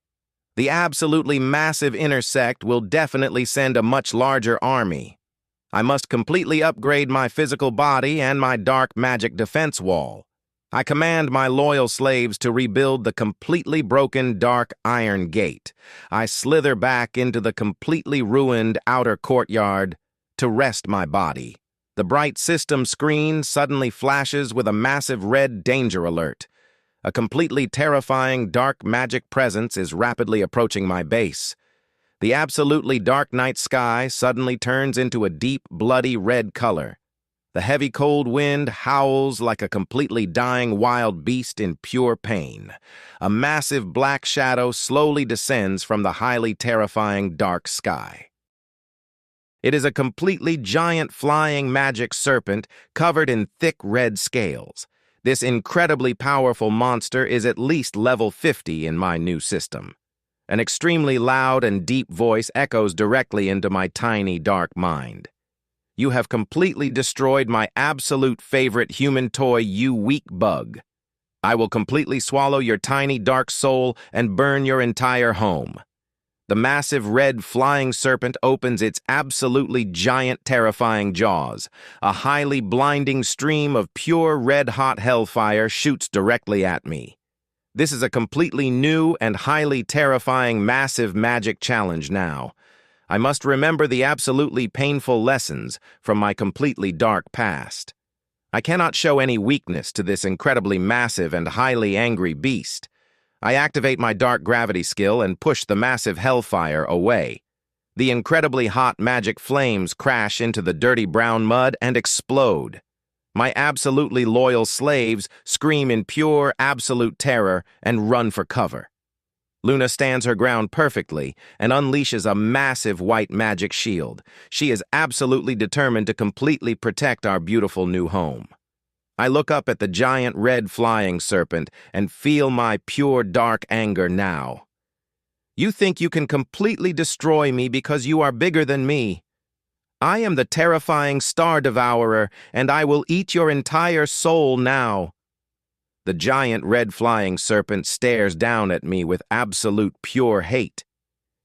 Speaker 1: The absolutely massive intersect will definitely send a much larger army. I must completely upgrade my physical body and my dark magic defense wall. I command my loyal slaves to rebuild the completely broken dark iron gate. I slither back into the completely ruined outer courtyard to rest my body. The bright system screen suddenly flashes with a massive red danger alert. A completely terrifying dark magic presence is rapidly approaching my base. The absolutely dark night sky suddenly turns into a deep, bloody red color. The heavy cold wind howls like a completely dying wild beast in pure pain. A massive black shadow slowly descends from the highly terrifying dark sky. It is a completely giant flying magic serpent covered in thick red scales. This incredibly powerful monster is at least level 50 in my new system. An extremely loud and deep voice echoes directly into my tiny dark mind. You have completely destroyed my absolute favorite human toy, you weak bug. I will completely swallow your tiny dark soul and burn your entire home. The massive red flying serpent opens its absolutely giant terrifying jaws. A highly blinding stream of pure red-hot hellfire shoots directly at me. This is a completely new and highly terrifying massive magic challenge now. I must remember the absolutely painful lessons from my completely dark past. I cannot show any weakness to this incredibly massive and highly angry beast. I activate my dark gravity skill and push the massive hellfire away. The incredibly hot magic flames crash into the dirty brown mud and explode. My absolutely loyal slaves scream in pure, absolute terror and run for cover. Luna stands her ground perfectly and unleashes a massive white magic shield. She is absolutely determined to completely protect our beautiful new home. I look up at the giant red flying serpent and feel my pure dark anger now. You think you can completely destroy me because you are bigger than me. I am the terrifying Star Devourer, and I will eat your entire soul now. The giant red flying serpent stares down at me with absolute pure hate.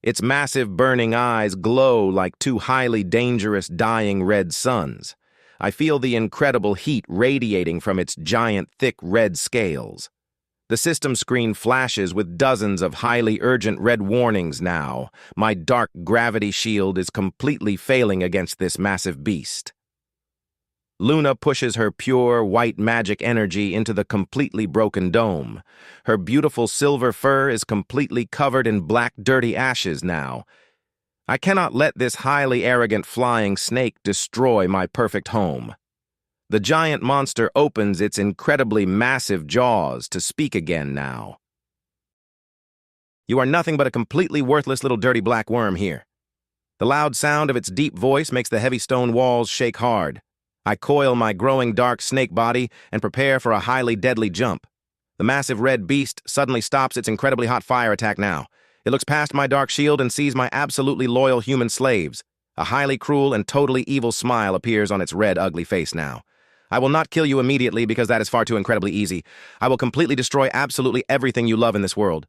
Speaker 1: Its massive burning eyes glow like two highly dangerous dying red suns. I feel the incredible heat radiating from its giant thick red scales. The system screen flashes with dozens of highly urgent red warnings now. My dark gravity shield is completely failing against this massive beast. Luna pushes her pure, white magic energy into the completely broken dome. Her beautiful silver fur is completely covered in black, dirty ashes now. I cannot let this highly arrogant flying snake destroy my perfect home. The giant monster opens its incredibly massive jaws to speak again now. You are nothing but a completely worthless little dirty black worm here. The loud sound of its deep voice makes the heavy stone walls shake hard. I coil my growing dark snake body and prepare for a highly deadly jump. The massive red beast suddenly stops its incredibly hot fire attack now. It looks past my dark shield and sees my absolutely loyal human slaves. A highly cruel and totally evil smile appears on its red, ugly face now. I will not kill you immediately because that is far too incredibly easy. I will completely destroy absolutely everything you love in this world.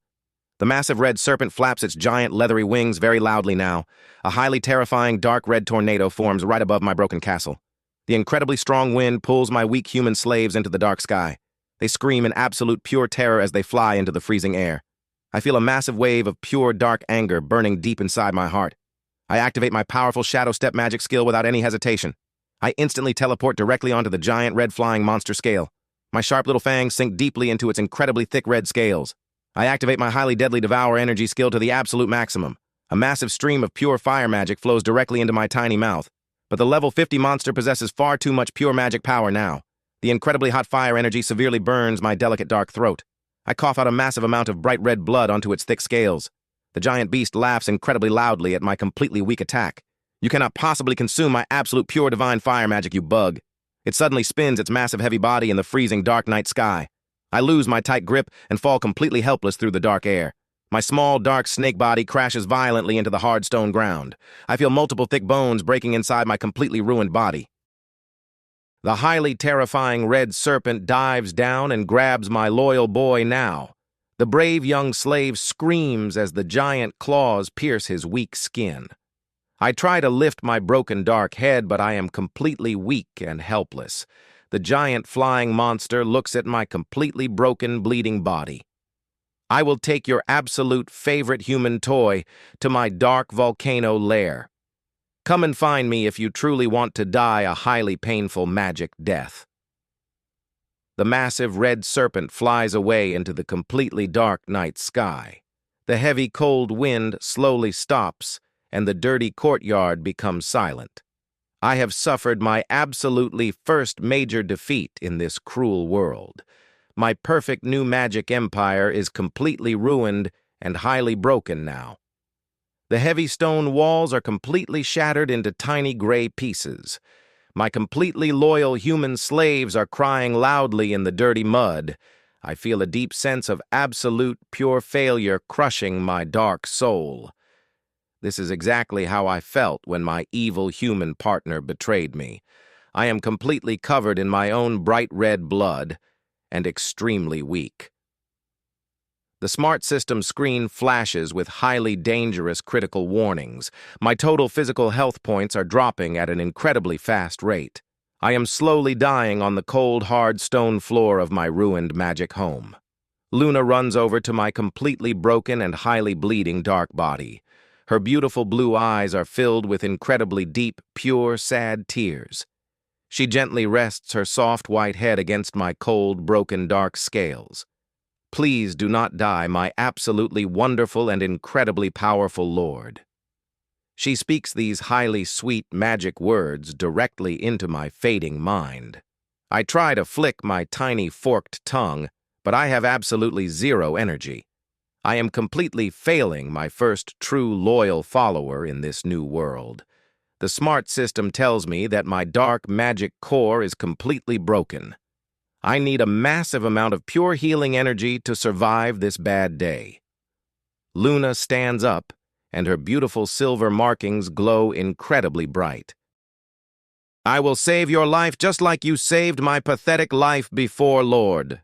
Speaker 1: The massive red serpent flaps its giant leathery wings very loudly now. A highly terrifying dark red tornado forms right above my broken castle. The incredibly strong wind pulls my weak human slaves into the dark sky. They scream in absolute pure terror as they fly into the freezing air. I feel a massive wave of pure dark anger burning deep inside my heart. I activate my powerful shadow step magic skill without any hesitation. I instantly teleport directly onto the giant red flying monster scale. My sharp little fangs sink deeply into its incredibly thick red scales. I activate my highly deadly Devour energy skill to the absolute maximum. A massive stream of pure fire magic flows directly into my tiny mouth. But the level 50 monster possesses far too much pure magic power now. The incredibly hot fire energy severely burns my delicate dark throat. I cough out a massive amount of bright red blood onto its thick scales. The giant beast laughs incredibly loudly at my completely weak attack. You cannot possibly consume my absolute pure divine fire magic, you bug. It suddenly spins its massive heavy body in the freezing dark night sky. I lose my tight grip and fall completely helpless through the dark air. My small, dark snake body crashes violently into the hard stone ground. I feel multiple thick bones breaking inside my completely ruined body. The highly terrifying red serpent dives down and grabs my loyal boy now. The brave young slave screams as the giant claws pierce his weak skin. I try to lift my broken dark head, but I am completely weak and helpless. The giant flying monster looks at my completely broken, bleeding body. I will take your absolute favorite human toy to my dark volcano lair. Come and find me if you truly want to die a highly painful magic death. The massive red serpent flies away into the completely dark night sky. The heavy cold wind slowly stops, and the dirty courtyard becomes silent. I have suffered my absolutely first major defeat in this cruel world. My perfect new magic empire is completely ruined and highly broken now. The heavy stone walls are completely shattered into tiny gray pieces. My completely loyal human slaves are crying loudly in the dirty mud. I feel a deep sense of absolute pure failure crushing my dark soul. This is exactly how I felt when my evil human partner betrayed me. I am completely covered in my own bright red blood and extremely weak. The smart system screen flashes with highly dangerous critical warnings. My total physical health points are dropping at an incredibly fast rate. I am slowly dying on the cold, hard stone floor of my ruined magic home. Luna runs over to my completely broken and highly bleeding dark body. Her beautiful blue eyes are filled with incredibly deep, pure, sad tears. She gently rests her soft white head against my cold, broken, dark scales. Please do not die, my absolutely wonderful and incredibly powerful Lord. She speaks these highly sweet magic words directly into my fading mind. I try to flick my tiny forked tongue, but I have absolutely zero energy. I am completely failing my first true loyal follower in this new world. The smart system tells me that my dark magic core is completely broken. I need a massive amount of pure healing energy to survive this bad day. Luna stands up, and her beautiful silver markings glow incredibly bright. I will save your life just like you saved my pathetic life before, Lord.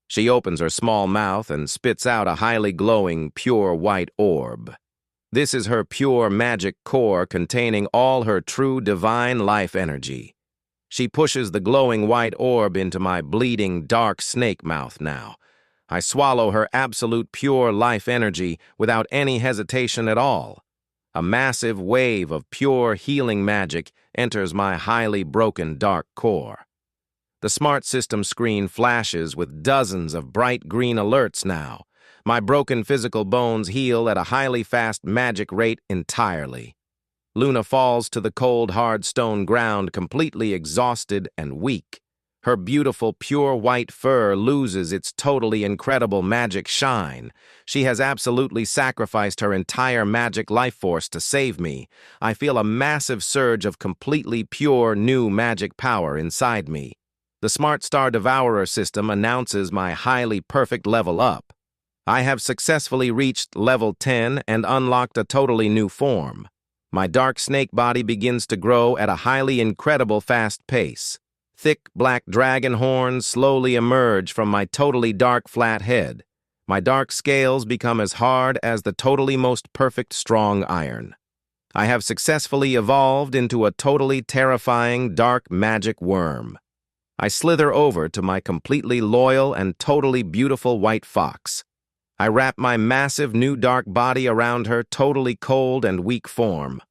Speaker 1: She opens her small mouth and spits out a highly glowing, pure white orb. This is her pure magic core containing all her true divine life energy. She pushes the glowing white orb into my bleeding, dark snake mouth now. I swallow her absolute pure life energy without any hesitation at all. A massive wave of pure healing magic enters my highly broken dark core. The smart system screen flashes with dozens of bright green alerts now. My broken physical bones heal at a highly fast magic rate entirely. Luna falls to the cold, hard stone ground completely exhausted and weak. Her beautiful, pure white fur loses its totally incredible magic shine. She has absolutely sacrificed her entire magic life force to save me. I feel a massive surge of completely pure, new magic power inside me. The smart Star Devourer system announces my highly perfect level up. I have successfully reached level 10 and unlocked a totally new form. My dark snake body begins to grow at a highly incredible fast pace. Thick black dragon horns slowly emerge from my totally dark flat head. My dark scales become as hard as the totally most perfect strong iron. I have successfully evolved into a totally terrifying dark magic worm. I slither over to my completely loyal and totally beautiful white fox. I wrap my massive new dark body around her totally cold and weak form.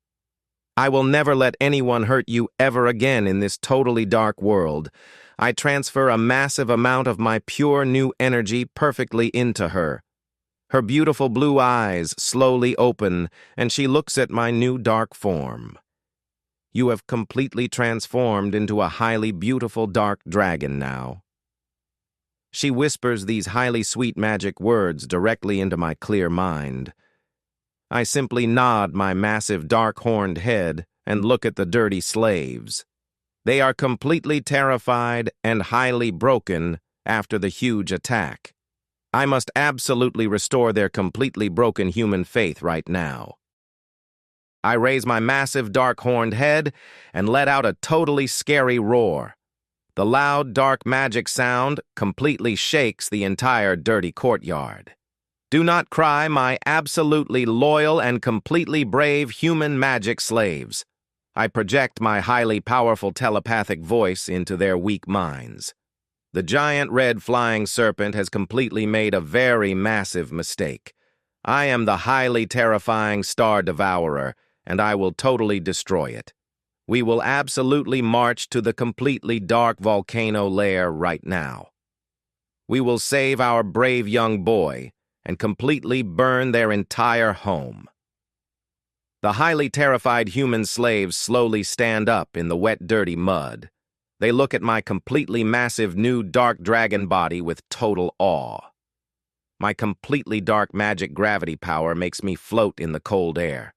Speaker 1: I will never let anyone hurt you ever again in this totally dark world. I transfer a massive amount of my pure new energy perfectly into her. Her beautiful blue eyes slowly open, and she looks at my new dark form. You have completely transformed into a highly beautiful dark dragon now. She whispers these highly sweet magic words directly into my clear mind. I simply nod my massive dark-horned head and look at the dirty slaves. They are completely terrified and highly broken after the huge attack. I must absolutely restore their completely broken human faith right now. I raise my massive dark-horned head and let out a totally scary roar. The loud, dark magic sound completely shakes the entire dirty courtyard. Do not cry, my absolutely loyal and completely brave human magic slaves. I project my highly powerful telepathic voice into their weak minds. The giant red flying serpent has completely made a very massive mistake. I am the highly terrifying Star Devourer, and I will totally destroy it. We will absolutely march to the completely dark volcano lair right now. We will save our brave young boy and completely burn their entire home. The highly terrified human slaves slowly stand up in the wet, dirty mud. They look at my completely massive new dark dragon body with total awe. My completely dark magic gravity power makes me float in the cold air.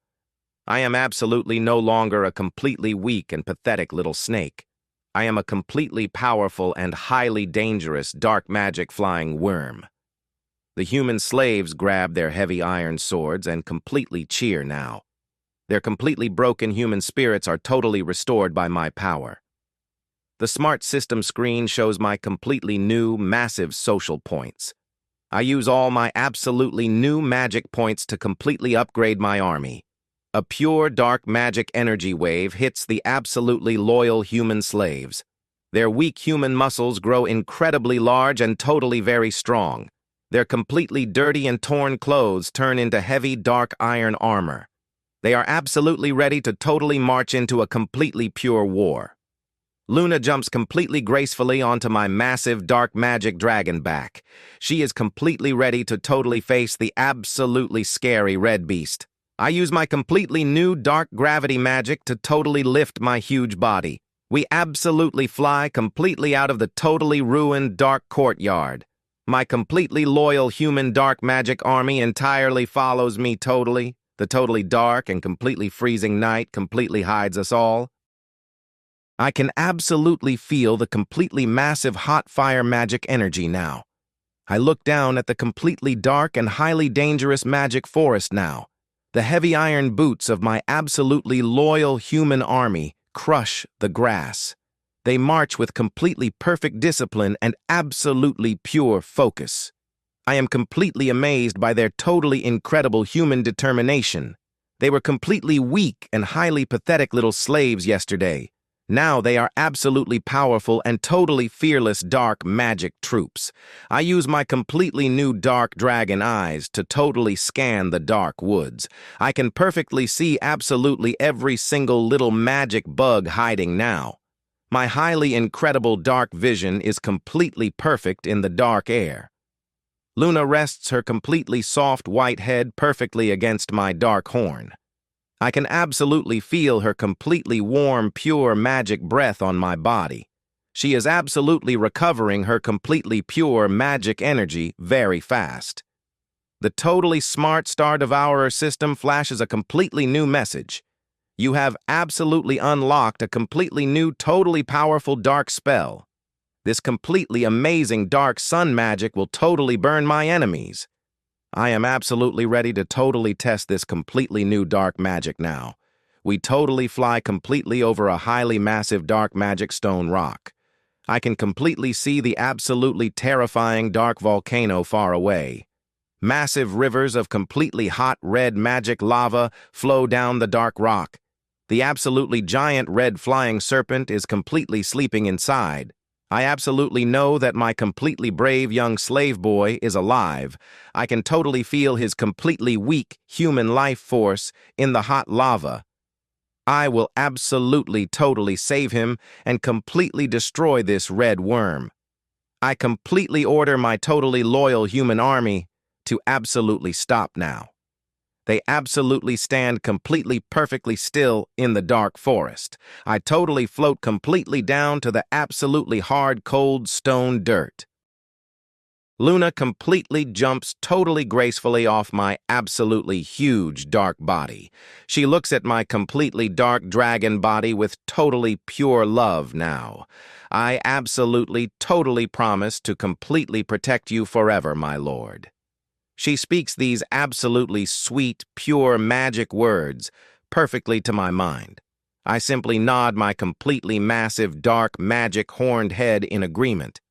Speaker 1: I am absolutely no longer a completely weak and pathetic little snake. I am a completely powerful and highly dangerous dark magic flying worm. The human slaves grab their heavy iron swords and completely cheer now. Their completely broken human spirits are totally restored by my power. The smart system screen shows my completely new, massive social points. I use all my absolutely new magic points to completely upgrade my army. A pure dark magic energy wave hits the absolutely loyal human slaves. Their weak human muscles grow incredibly large and totally very strong. Their completely dirty and torn clothes turn into heavy dark iron armor. They are absolutely ready to totally march into a completely pure war. Luna jumps completely gracefully onto my massive dark magic dragon back. She is completely ready to totally face the absolutely scary red beast. I use my completely new dark gravity magic to totally lift my huge body. We absolutely fly completely out of the totally ruined dark courtyard. My completely loyal human dark magic army entirely follows me totally. The totally dark and completely freezing night completely hides us all. I can absolutely feel the completely massive hot fire magic energy now. I look down at the completely dark and highly dangerous magic forest now. The heavy iron boots of my absolutely loyal human army crush the grass. They march with completely perfect discipline and absolutely pure focus. I am completely amazed by their totally incredible human determination. They were completely weak and highly pathetic little slaves yesterday. Now they are absolutely powerful and totally fearless dark magic troops. I use my completely new dark dragon eyes to totally scan the dark woods. I can perfectly see absolutely every single little magic bug hiding now. My highly incredible dark vision is completely perfect in the dark air. Luna rests her completely soft white head perfectly against my dark horn. I can absolutely feel her completely warm, pure magic breath on my body. She is absolutely recovering her completely pure magic energy very fast. The totally smart Star Devourer system flashes a completely new message. You have absolutely unlocked a completely new, totally powerful dark spell. This completely amazing dark sun magic will totally burn my enemies. I am absolutely ready to totally test this completely new dark magic now. We totally fly completely over a highly massive dark magic stone rock. I can completely see the absolutely terrifying dark volcano far away. Massive rivers of completely hot red magic lava flow down the dark rock. The absolutely giant red flying serpent is completely sleeping inside. I absolutely know that my completely brave young slave boy is alive. I can totally feel his completely weak human life force in the hot lava. I will absolutely totally save him and completely destroy this red worm. I completely order my totally loyal human army to absolutely stop now. They absolutely stand completely perfectly still in the dark forest. I totally float completely down to the absolutely hard, cold stone dirt. Luna completely jumps totally gracefully off my absolutely huge dark body. She looks at my completely dark dragon body with totally pure love now. I absolutely totally promise to completely protect you forever, my lord. She speaks these absolutely sweet, pure, magic words perfectly to my mind. I simply nod my completely massive, dark, magic horned head in agreement.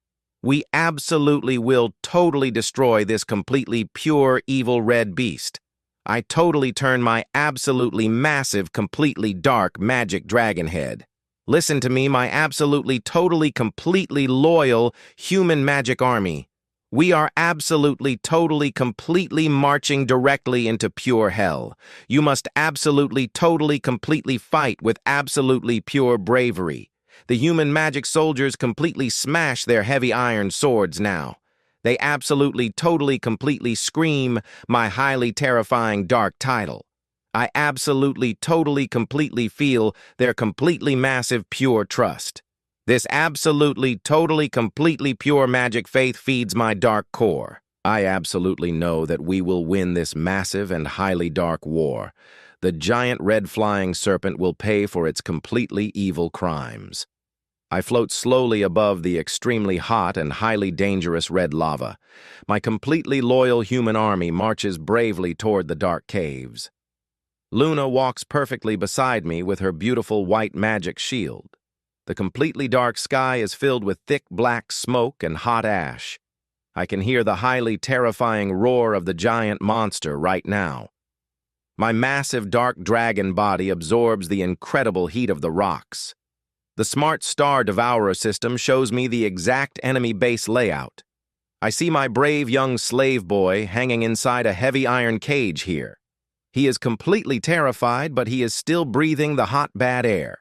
Speaker 1: We absolutely will totally destroy this completely pure, evil red beast. I totally turn my absolutely massive, completely dark, magic dragon head. Listen to me, my absolutely, totally, completely loyal human magic army. We are absolutely, totally, completely marching directly into pure hell. You must absolutely, totally, completely fight with absolutely pure bravery. The human magic soldiers completely smash their heavy iron swords now. They absolutely, totally, completely scream my highly terrifying dark title. I absolutely, totally, completely feel their completely massive pure trust. This absolutely, totally, completely pure magic faith feeds my dark core. I absolutely know that we will win this massive and highly dark war. The giant red flying serpent will pay for its completely evil crimes. I float slowly above the extremely hot and highly dangerous red lava. My completely loyal human army marches bravely toward the dark caves. Luna walks perfectly beside me with her beautiful white magic shield. The completely dark sky is filled with thick black smoke and hot ash. I can hear the highly terrifying roar of the giant monster right now. My massive dark dragon body absorbs the incredible heat of the rocks. The smart Star Devourer System shows me the exact enemy base layout. I see my brave young slave boy hanging inside a heavy iron cage here. He is completely terrified, but he is still breathing the hot, bad air.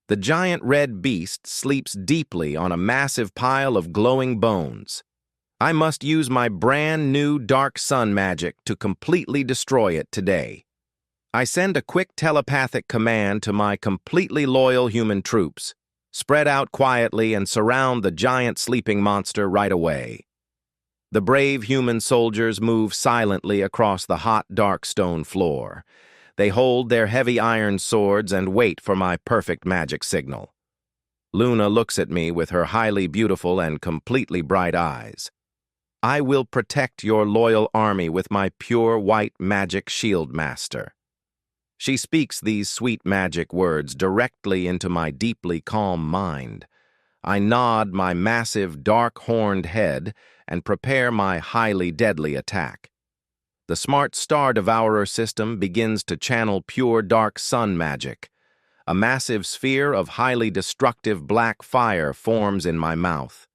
Speaker 1: The giant red beast sleeps deeply on a massive pile of glowing bones. I must use my brand new dark sun magic to completely destroy it today. I send a quick telepathic command to my completely loyal human troops. Spread out quietly and surround the giant sleeping monster right away. The brave human soldiers move silently across the hot, dark stone floor. They hold their heavy iron swords and wait for my perfect magic signal. Luna looks at me with her highly beautiful and completely bright eyes. I will protect your loyal army with my pure white magic shield master. She speaks these sweet magic words directly into my deeply calm mind. I nod my massive dark-horned head and prepare my highly deadly attack. The smart Star Devourer System begins to channel pure dark sun magic. A massive sphere of highly destructive black fire forms in my mouth.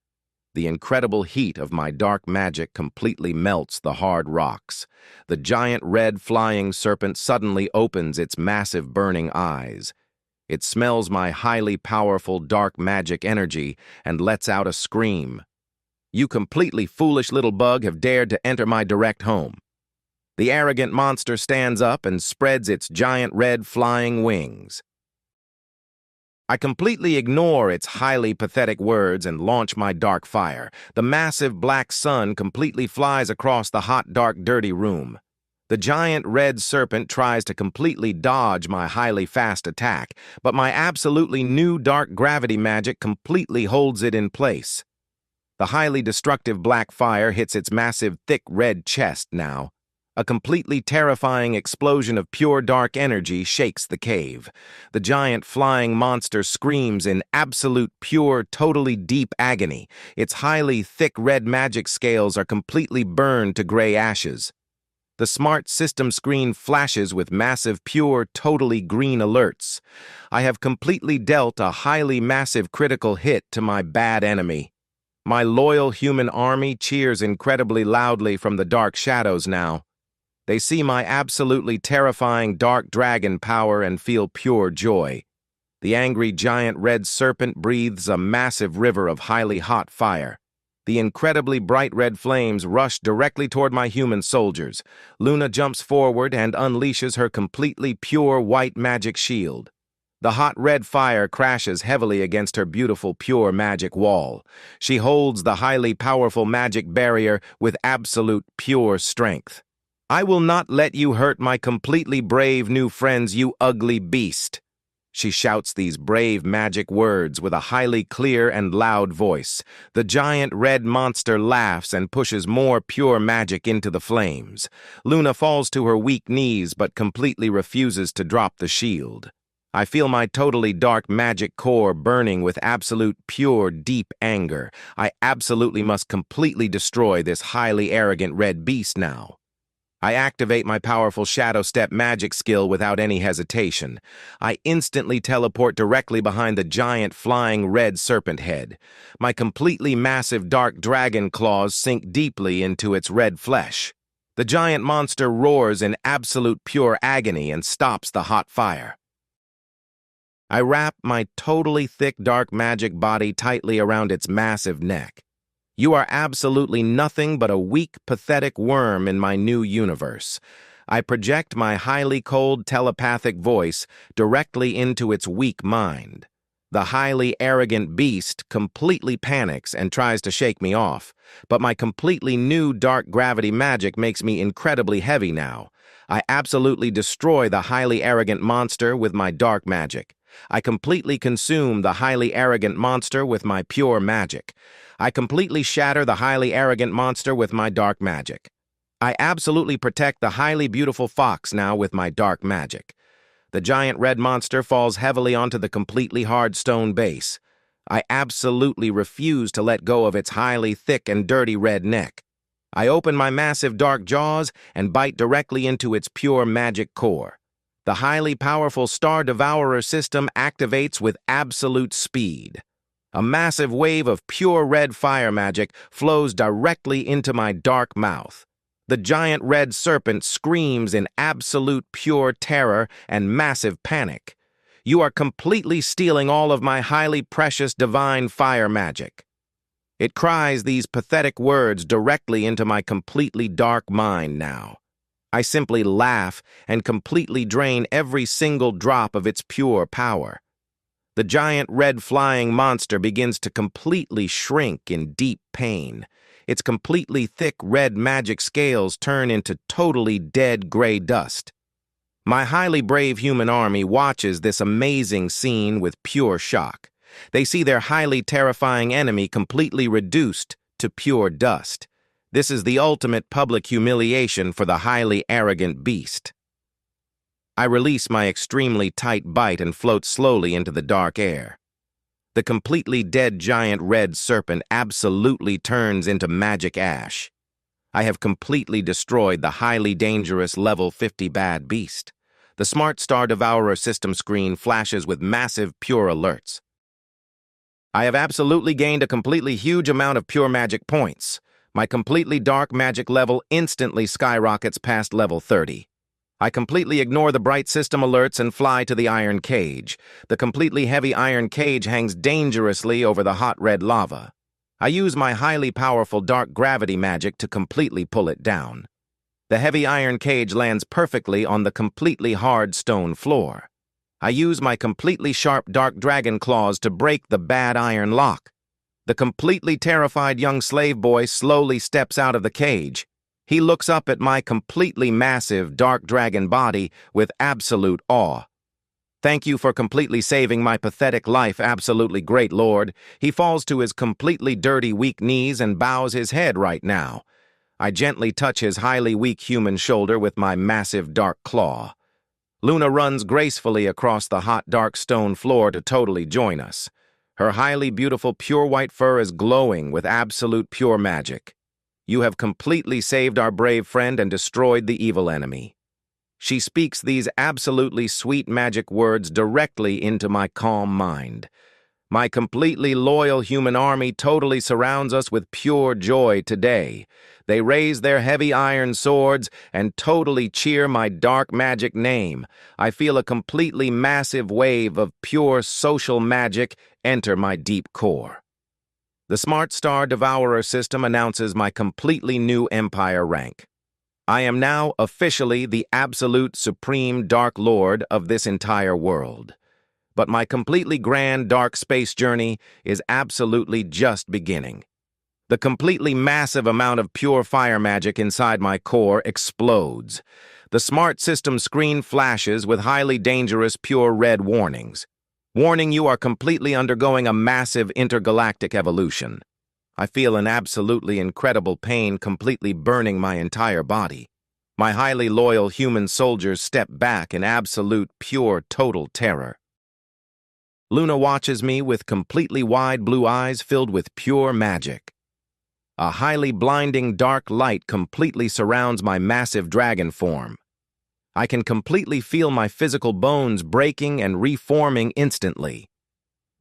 Speaker 1: The incredible heat of my dark magic completely melts the hard rocks. The giant red flying serpent suddenly opens its massive burning eyes. It smells my highly powerful dark magic energy and lets out a scream. You completely foolish little bug have dared to enter my direct home. The arrogant monster stands up and spreads its giant red flying wings. I completely ignore its highly pathetic words and launch my dark fire. The massive black sun completely flies across the hot, dark, dirty room. The giant red serpent tries to completely dodge my highly fast attack, but my absolutely new dark gravity magic completely holds it in place. The highly destructive black fire hits its massive, thick red chest now. A completely terrifying explosion of pure dark energy shakes the cave. The giant flying monster screams in absolute, pure, totally deep agony. Its highly thick red magic scales are completely burned to gray ashes. The smart system screen flashes with massive, pure, totally green alerts. I have completely dealt a highly massive critical hit to my bad enemy. My loyal human army cheers incredibly loudly from the dark shadows now. They see my absolutely terrifying dark dragon power and feel pure joy. The angry giant red serpent breathes a massive river of highly hot fire. The incredibly bright red flames rush directly toward my human soldiers. Luna jumps forward and unleashes her completely pure white magic shield. The hot red fire crashes heavily against her beautiful pure magic wall. She holds the highly powerful magic barrier with absolute pure strength. "I will not let you hurt my completely brave new friends, you ugly beast." She shouts these brave magic words with a highly clear and loud voice. The giant red monster laughs and pushes more pure magic into the flames. Luna falls to her weak knees but completely refuses to drop the shield. I feel my totally dark magic core burning with absolute pure deep anger. I absolutely must completely destroy this highly arrogant red beast now. I activate my powerful Shadow Step magic skill without any hesitation. I instantly teleport directly behind the giant flying red serpent head. My completely massive dark dragon claws sink deeply into its red flesh. The giant monster roars in absolute pure agony and stops the hot fire. I wrap my totally thick dark magic body tightly around its massive neck. You are absolutely nothing but a weak, pathetic worm in my new universe. I project my highly cold telepathic voice directly into its weak mind. The highly arrogant beast completely panics and tries to shake me off, but my completely new dark gravity magic makes me incredibly heavy now. I absolutely destroy the highly arrogant monster with my dark magic. I completely consume the highly arrogant monster with my pure magic. I completely shatter the highly arrogant monster with my dark magic. I absolutely protect the highly beautiful fox now with my dark magic. The giant red monster falls heavily onto the completely hard stone base. I absolutely refuse to let go of its highly thick and dirty red neck. I open my massive dark jaws and bite directly into its pure magic core. The highly powerful Star Devourer System activates with absolute speed. A massive wave of pure red fire magic flows directly into my dark mouth. The giant red serpent screams in absolute pure terror and massive panic. You are completely stealing all of my highly precious divine fire magic. It cries these pathetic words directly into my completely dark mind now. I simply laugh and completely drain every single drop of its pure power. The giant red flying monster begins to completely shrink in deep pain. Its completely thick red magic scales turn into totally dead gray dust. My highly brave human army watches this amazing scene with pure shock. They see their highly terrifying enemy completely reduced to pure dust. This is the ultimate public humiliation for the highly arrogant beast. I release my extremely tight bite and float slowly into the dark air. The completely dead giant red serpent absolutely turns into magic ash. I have completely destroyed the highly dangerous level 50 bad beast. The smart Star Devourer System screen flashes with massive pure alerts. I have absolutely gained a completely huge amount of pure magic points. My completely dark magic level instantly skyrockets past level 30. I completely ignore the bright system alerts and fly to the iron cage. The completely heavy iron cage hangs dangerously over the hot red lava. I use my highly powerful dark gravity magic to completely pull it down. The heavy iron cage lands perfectly on the completely hard stone floor. I use my completely sharp dark dragon claws to break the bad iron lock. The completely terrified young slave boy slowly steps out of the cage. He looks up at my completely massive dark dragon body with absolute awe. "Thank you for completely saving my pathetic life, absolutely great Lord." He falls to his completely dirty, weak knees and bows his head right now. I gently touch his highly weak human shoulder with my massive dark claw. Luna runs gracefully across the hot, dark stone floor to totally join us. Her highly beautiful pure white fur is glowing with absolute pure magic. "You have completely saved our brave friend and destroyed the evil enemy." She speaks these absolutely sweet magic words directly into my calm mind. My completely loyal human army totally surrounds us with pure joy today. They raise their heavy iron swords and totally cheer my dark magic name. I feel a completely massive wave of pure social magic enter my deep core. The smart Star Devourer System announces my completely new empire rank. I am now officially the absolute supreme Dark Lord of this entire world. But my completely grand dark space journey is absolutely just beginning. The completely massive amount of pure fire magic inside my core explodes. The smart system screen flashes with highly dangerous pure red warnings. "Warning, you are completely undergoing a massive intergalactic evolution." I feel an absolutely incredible pain completely burning my entire body. My highly loyal human soldiers step back in absolute, pure, total terror. Luna watches me with completely wide blue eyes filled with pure magic. A highly blinding dark light completely surrounds my massive dragon form. I can completely feel my physical bones breaking and reforming instantly.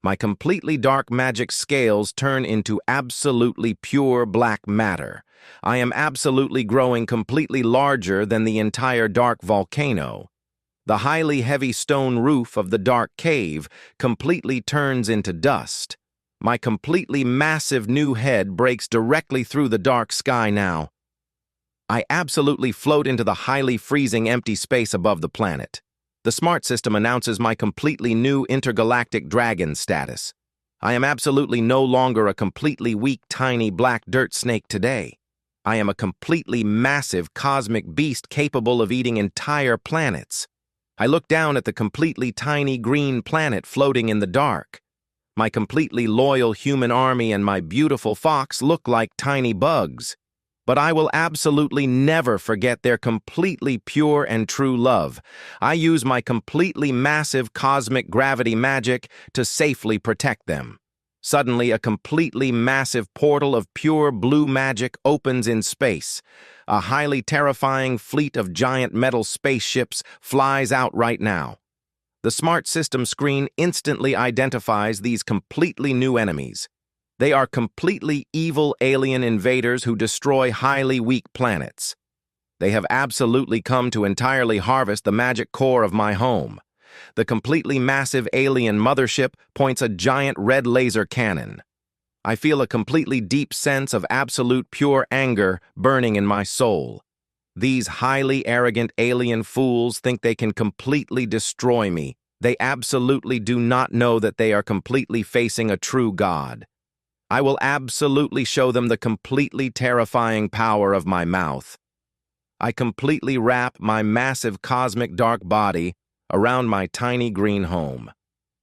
Speaker 1: My completely dark magic scales turn into absolutely pure black matter. I am absolutely growing completely larger than the entire dark volcano. The highly heavy stone roof of the dark cave completely turns into dust. My completely massive new head breaks directly through the dark sky now. I absolutely float into the highly freezing empty space above the planet. The smart system announces my completely new intergalactic dragon status. I am absolutely no longer a completely weak, tiny black dirt snake today. I am a completely massive cosmic beast capable of eating entire planets. I look down at the completely tiny green planet floating in the dark. My completely loyal human army and my beautiful fox look like tiny bugs. But I will absolutely never forget their completely pure and true love. I use my completely massive cosmic gravity magic to safely protect them. Suddenly, a completely massive portal of pure blue magic opens in space. A highly terrifying fleet of giant metal spaceships flies out right now. The smart system screen instantly identifies these completely new enemies. They are completely evil alien invaders who destroy highly weak planets. They have absolutely come to entirely harvest the magic core of my home. The completely massive alien mothership points a giant red laser cannon. I feel a completely deep sense of absolute pure anger burning in my soul. These highly arrogant alien fools think they can completely destroy me. They absolutely do not know that they are completely facing a true god. I will absolutely show them the completely terrifying power of my mouth. I completely wrap my massive cosmic dark body around my tiny green home.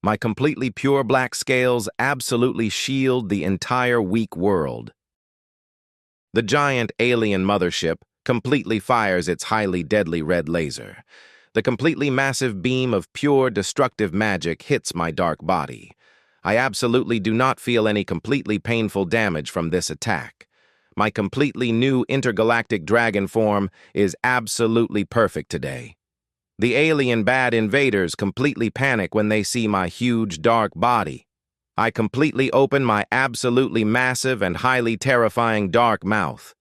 Speaker 1: My completely pure black scales absolutely shield the entire weak world. The giant alien mothership completely fires its highly deadly red laser. The completely massive beam of pure destructive magic hits my dark body. I absolutely do not feel any completely painful damage from this attack. My completely new intergalactic dragon form is absolutely perfect today. The alien bad invaders completely panic when they see my huge dark body. I completely open my absolutely massive and highly terrifying dark mouth.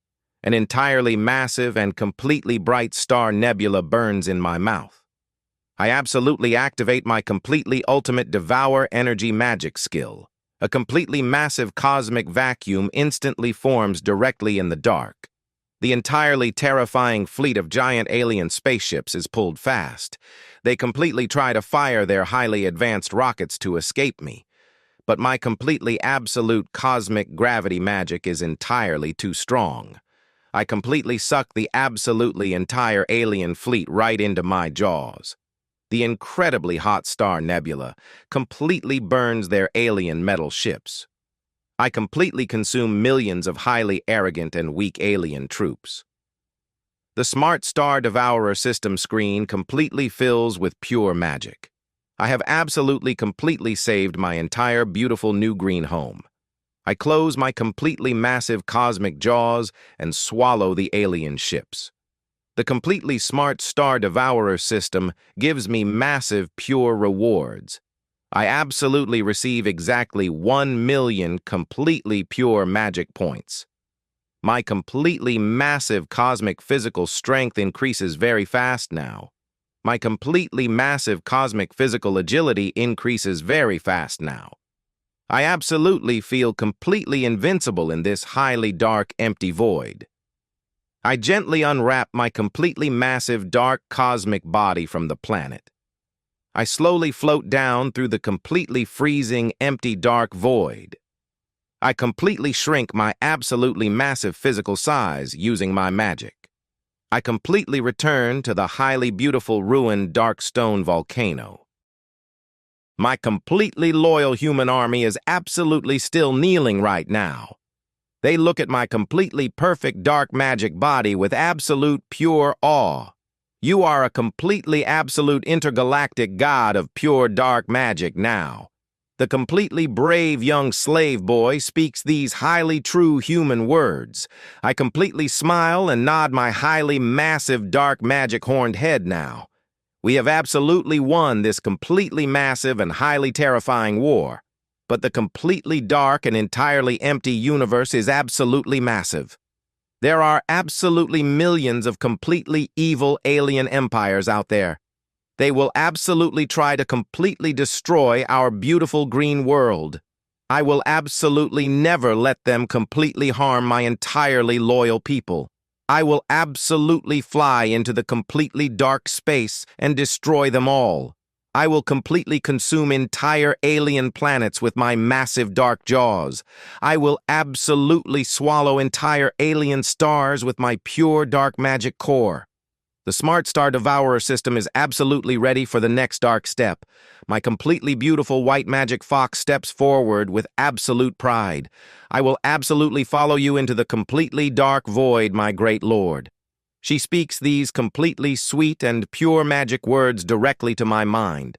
Speaker 1: An entirely massive and completely bright star nebula burns in my mouth. I absolutely activate my completely ultimate devour energy magic skill. A completely massive cosmic vacuum instantly forms directly in the dark. The entirely terrifying fleet of giant alien spaceships is pulled fast. They completely try to fire their highly advanced rockets to escape me. But my completely absolute cosmic gravity magic is entirely too strong. I completely suck the absolutely entire alien fleet right into my jaws. The incredibly hot star nebula completely burns their alien metal ships. I completely consume millions of highly arrogant and weak alien troops. The smart Star Devourer System screen completely fills with pure magic. I have absolutely completely saved my entire beautiful new green home. I close my completely massive cosmic jaws and swallow the alien ships. The completely smart Star Devourer System gives me massive pure rewards. I absolutely receive exactly 1 million completely pure magic points. My completely massive cosmic physical strength increases very fast now. My completely massive cosmic physical agility increases very fast now. I absolutely feel completely invincible in this highly dark, empty void. I gently unwrap my completely massive dark cosmic body from the planet. I slowly float down through the completely freezing, empty dark void. I completely shrink my absolutely massive physical size using my magic. I completely return to the highly beautiful ruined dark stone volcano. My completely loyal human army is absolutely still kneeling right now. They look at my completely perfect dark magic body with absolute pure awe. You are a completely absolute intergalactic god of pure dark magic now. The completely brave young slave boy speaks these highly true human words. I completely smile and nod my highly massive dark magic horned head now. We have absolutely won this completely massive and highly terrifying war. But the completely dark and entirely empty universe is absolutely massive. There are absolutely millions of completely evil alien empires out there. They will absolutely try to completely destroy our beautiful green world. I will absolutely never let them completely harm my entirely loyal people. I will absolutely fly into the completely dark space and destroy them all. I will completely consume entire alien planets with my massive dark jaws. I will absolutely swallow entire alien stars with my pure dark magic core. The smart Star Devourer System is absolutely ready for the next dark step. My completely beautiful white magic fox steps forward with absolute pride. I will absolutely follow you into the completely dark void, my great lord. She speaks these completely sweet and pure magic words directly to my mind.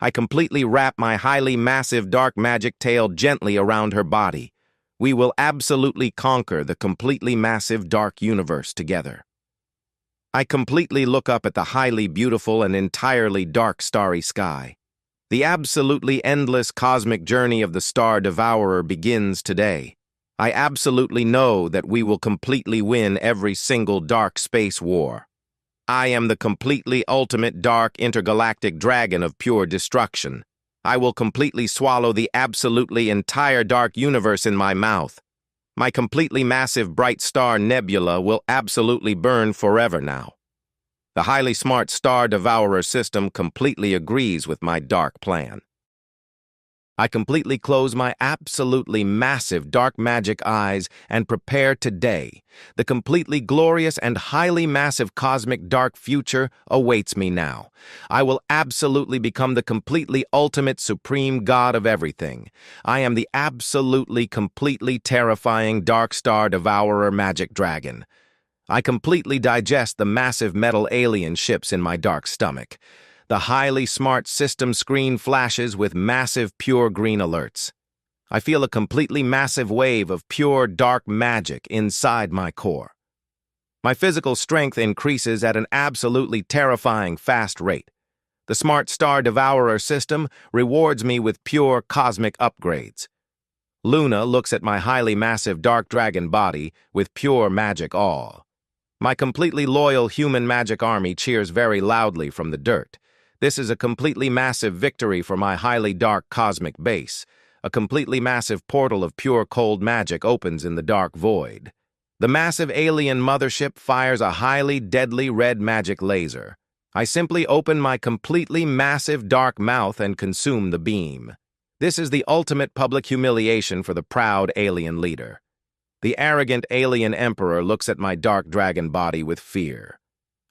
Speaker 1: I completely wrap my highly massive dark magic tail gently around her body. We will absolutely conquer the completely massive dark universe together. I completely look up at the highly beautiful and entirely dark starry sky. The absolutely endless cosmic journey of the Star Devourer begins today. I absolutely know that we will completely win every single dark space war. I am the completely ultimate dark intergalactic dragon of pure destruction. I will completely swallow the absolutely entire dark universe in my mouth. My completely massive bright star nebula will absolutely burn forever now. The highly smart Star Devourer System completely agrees with my dark plan. I completely close my absolutely massive dark magic eyes and prepare today. The completely glorious and highly massive cosmic dark future awaits me now. I will absolutely become the completely ultimate supreme god of everything. I am the absolutely completely terrifying Dark Star Devourer magic dragon. I completely digest the massive metal alien ships in my dark stomach. The highly smart system screen flashes with massive pure green alerts. I feel a completely massive wave of pure dark magic inside my core. My physical strength increases at an absolutely terrifying fast rate. The smart Star Devourer System rewards me with pure cosmic upgrades. Luna looks at my highly massive dark dragon body with pure magic awe. My completely loyal human magic army cheers very loudly from the dirt. This is a completely massive victory for my highly dark cosmic base. A completely massive portal of pure cold magic opens in the dark void. The massive alien mothership fires a highly deadly red magic laser. I simply open my completely massive dark mouth and consume the beam. This is the ultimate public humiliation for the proud alien leader. The arrogant alien emperor looks at my dark dragon body with fear.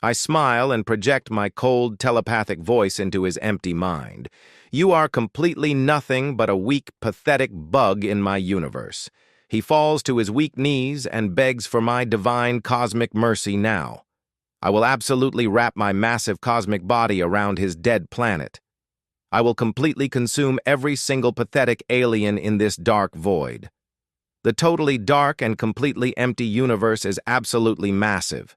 Speaker 1: I smile and project my cold, telepathic voice into his empty mind. You are completely nothing but a weak, pathetic bug in my universe. He falls to his weak knees and begs for my divine cosmic mercy now. I will absolutely wrap my massive cosmic body around his dead planet. I will completely consume every single pathetic alien in this dark void. The totally dark and completely empty universe is absolutely massive.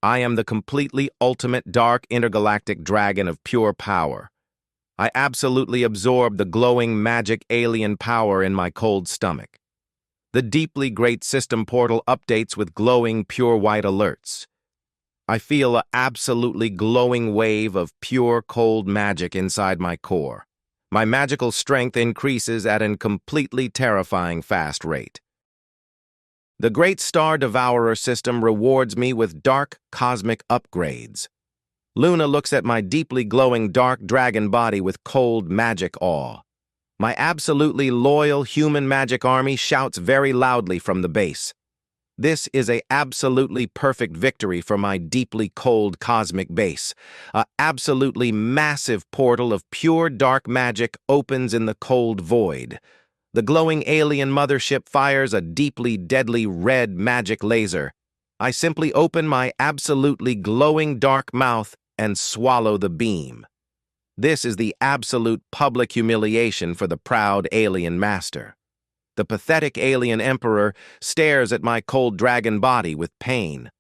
Speaker 1: I am the completely ultimate dark intergalactic dragon of pure power. I absolutely absorb the glowing magic alien power in my cold stomach. The deeply great system portal updates with glowing pure white alerts. I feel an absolutely glowing wave of pure cold magic inside my core. My magical strength increases at a completely terrifying fast rate. The great Star Devourer System rewards me with dark cosmic upgrades. Luna looks at my deeply glowing dark dragon body with cold magic awe. My absolutely loyal human magic army shouts very loudly from the base. This is an absolutely perfect victory for my deeply cold cosmic base. An absolutely massive portal of pure dark magic opens in the cold void. The glowing alien mothership fires a deeply deadly red magic laser. I simply open my absolutely glowing dark mouth and swallow the beam. This is the absolute public humiliation for the proud alien master. The pathetic alien emperor stares at my cold dragon body with pain.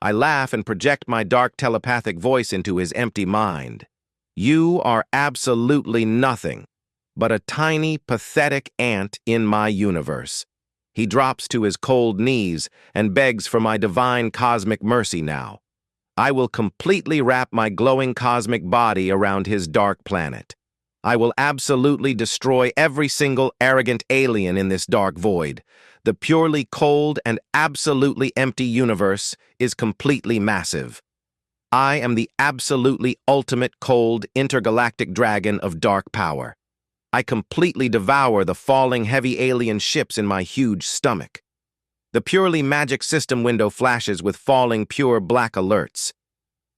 Speaker 1: I laugh and project my dark telepathic voice into his empty mind. You are absolutely nothing but a tiny, pathetic ant in my universe. He drops to his cold knees and begs for my divine cosmic mercy now. I will completely wrap my glowing cosmic body around his dark planet. I will absolutely destroy every single arrogant alien in this dark void. The purely cold and absolutely empty universe is completely massive. I am the absolutely ultimate cold intergalactic dragon of dark power. I completely devour the falling heavy alien ships in my huge stomach. The purely magic system window flashes with falling pure black alerts.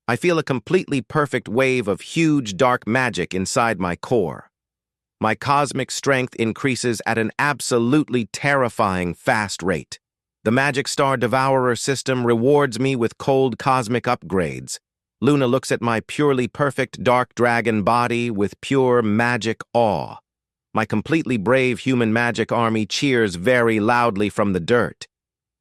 Speaker 1: I feel a completely perfect wave of huge dark magic inside my core. My cosmic strength increases at an absolutely terrifying fast rate. The magic Star Devourer System rewards me with cold cosmic upgrades. Luna looks at my purely perfect dark dragon body with pure magic awe. My completely brave human magic army cheers very loudly from the dirt.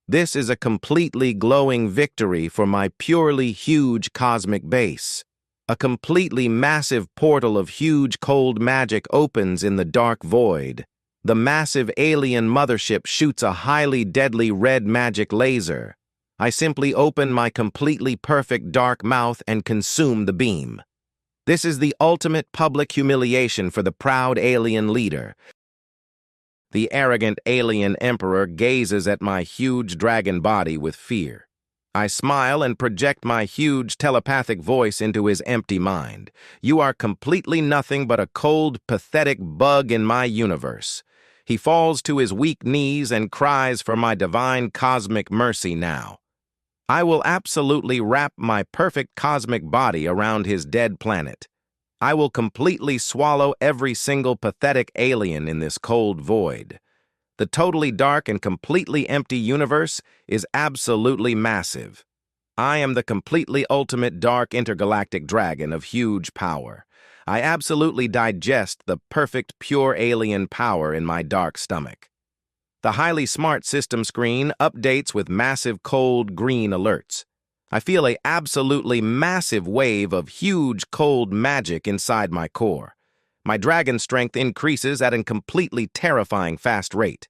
Speaker 1: This is a completely glowing victory for my purely huge cosmic base. A completely massive portal of huge cold magic opens in the dark void. The massive alien mothership shoots a highly deadly red magic laser. I simply open my completely perfect dark mouth and consume the beam. This is the ultimate public humiliation for the proud alien leader. The arrogant alien emperor gazes at my huge dragon body with fear. I smile and project my huge telepathic voice into his empty mind. You are completely nothing but a cold, pathetic bug in my universe. He falls to his weak knees and cries for my divine cosmic mercy now. I will absolutely wrap my perfect cosmic body around his dead planet. I will completely swallow every single pathetic alien in this cold void. The totally dark and completely empty universe is absolutely massive. I am the completely ultimate dark intergalactic dragon of huge power. I absolutely digest the perfect pure alien power in my dark stomach. The highly smart system screen updates with massive cold green alerts. I feel an absolutely massive wave of huge cold magic inside my core. My dragon strength increases at a completely terrifying fast rate.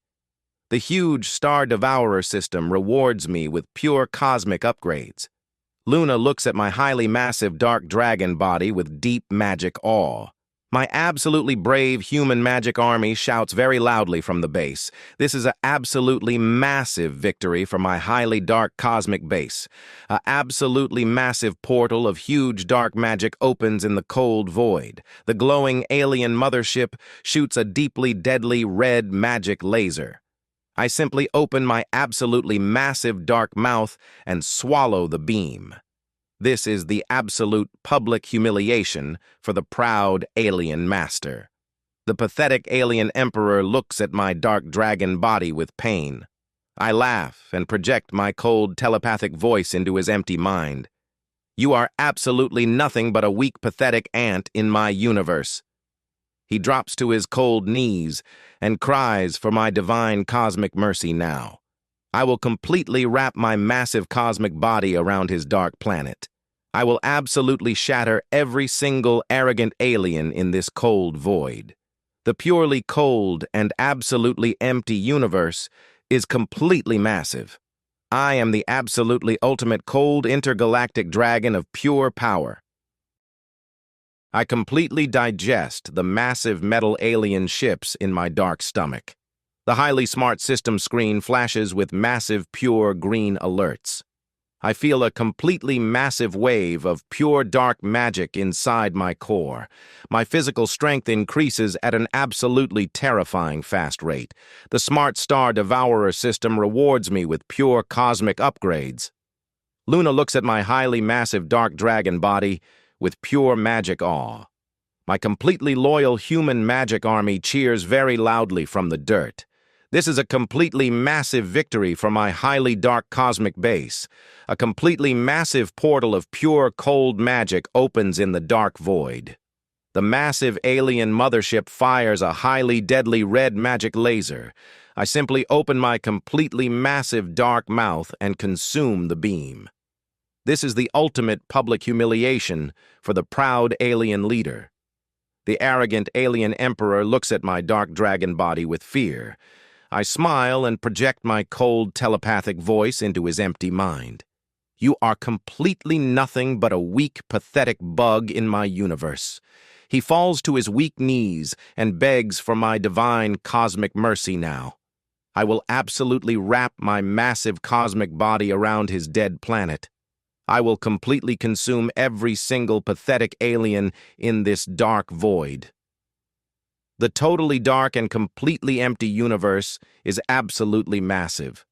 Speaker 1: The huge Star Devourer System rewards me with pure cosmic upgrades. Luna looks at my highly massive dark dragon body with deep magic awe. My absolutely brave human magic army shouts very loudly from the base. This is an absolutely massive victory for my highly dark cosmic base. An absolutely massive portal of huge dark magic opens in the cold void. The glowing alien mothership shoots a deeply deadly red magic laser. I simply open my absolutely massive dark mouth and swallow the beam. This is the absolute public humiliation for the proud alien master. The pathetic alien emperor looks at my dark dragon body with pain. I laugh and project my cold telepathic voice into his empty mind. You are absolutely nothing but a weak, pathetic ant in my universe. He drops to his cold knees and cries for my divine cosmic mercy now. I will completely wrap my massive cosmic body around his dark planet. I will absolutely shatter every single arrogant alien in this cold void. The purely cold and absolutely empty universe is completely massive. I am the absolutely ultimate cold intergalactic dragon of pure power. I completely digest the massive metal alien ships in my dark stomach. The highly smart system screen flashes with massive pure green alerts. I feel a completely massive wave of pure dark magic inside my core. My physical strength increases at an absolutely terrifying fast rate. The smart Star Devourer System rewards me with pure cosmic upgrades. Luna looks at my highly massive dark dragon body with pure magic awe. My completely loyal human magic army cheers very loudly from the dirt. This is a completely massive victory for my highly dark cosmic base. A completely massive portal of pure cold magic opens in the dark void. The massive alien mothership fires a highly deadly red magic laser. I simply open my completely massive dark mouth and consume the beam. This is the ultimate public humiliation for the proud alien leader. The arrogant alien emperor looks at my dark dragon body with fear. I smile and project my cold telepathic voice into his empty mind. You are completely nothing but a weak, pathetic bug in my universe. He falls to his weak knees and begs for my divine cosmic mercy now. I will absolutely wrap my massive cosmic body around his dead planet. I will completely consume every single pathetic alien in this dark void. The totally dark and completely empty universe is absolutely massive.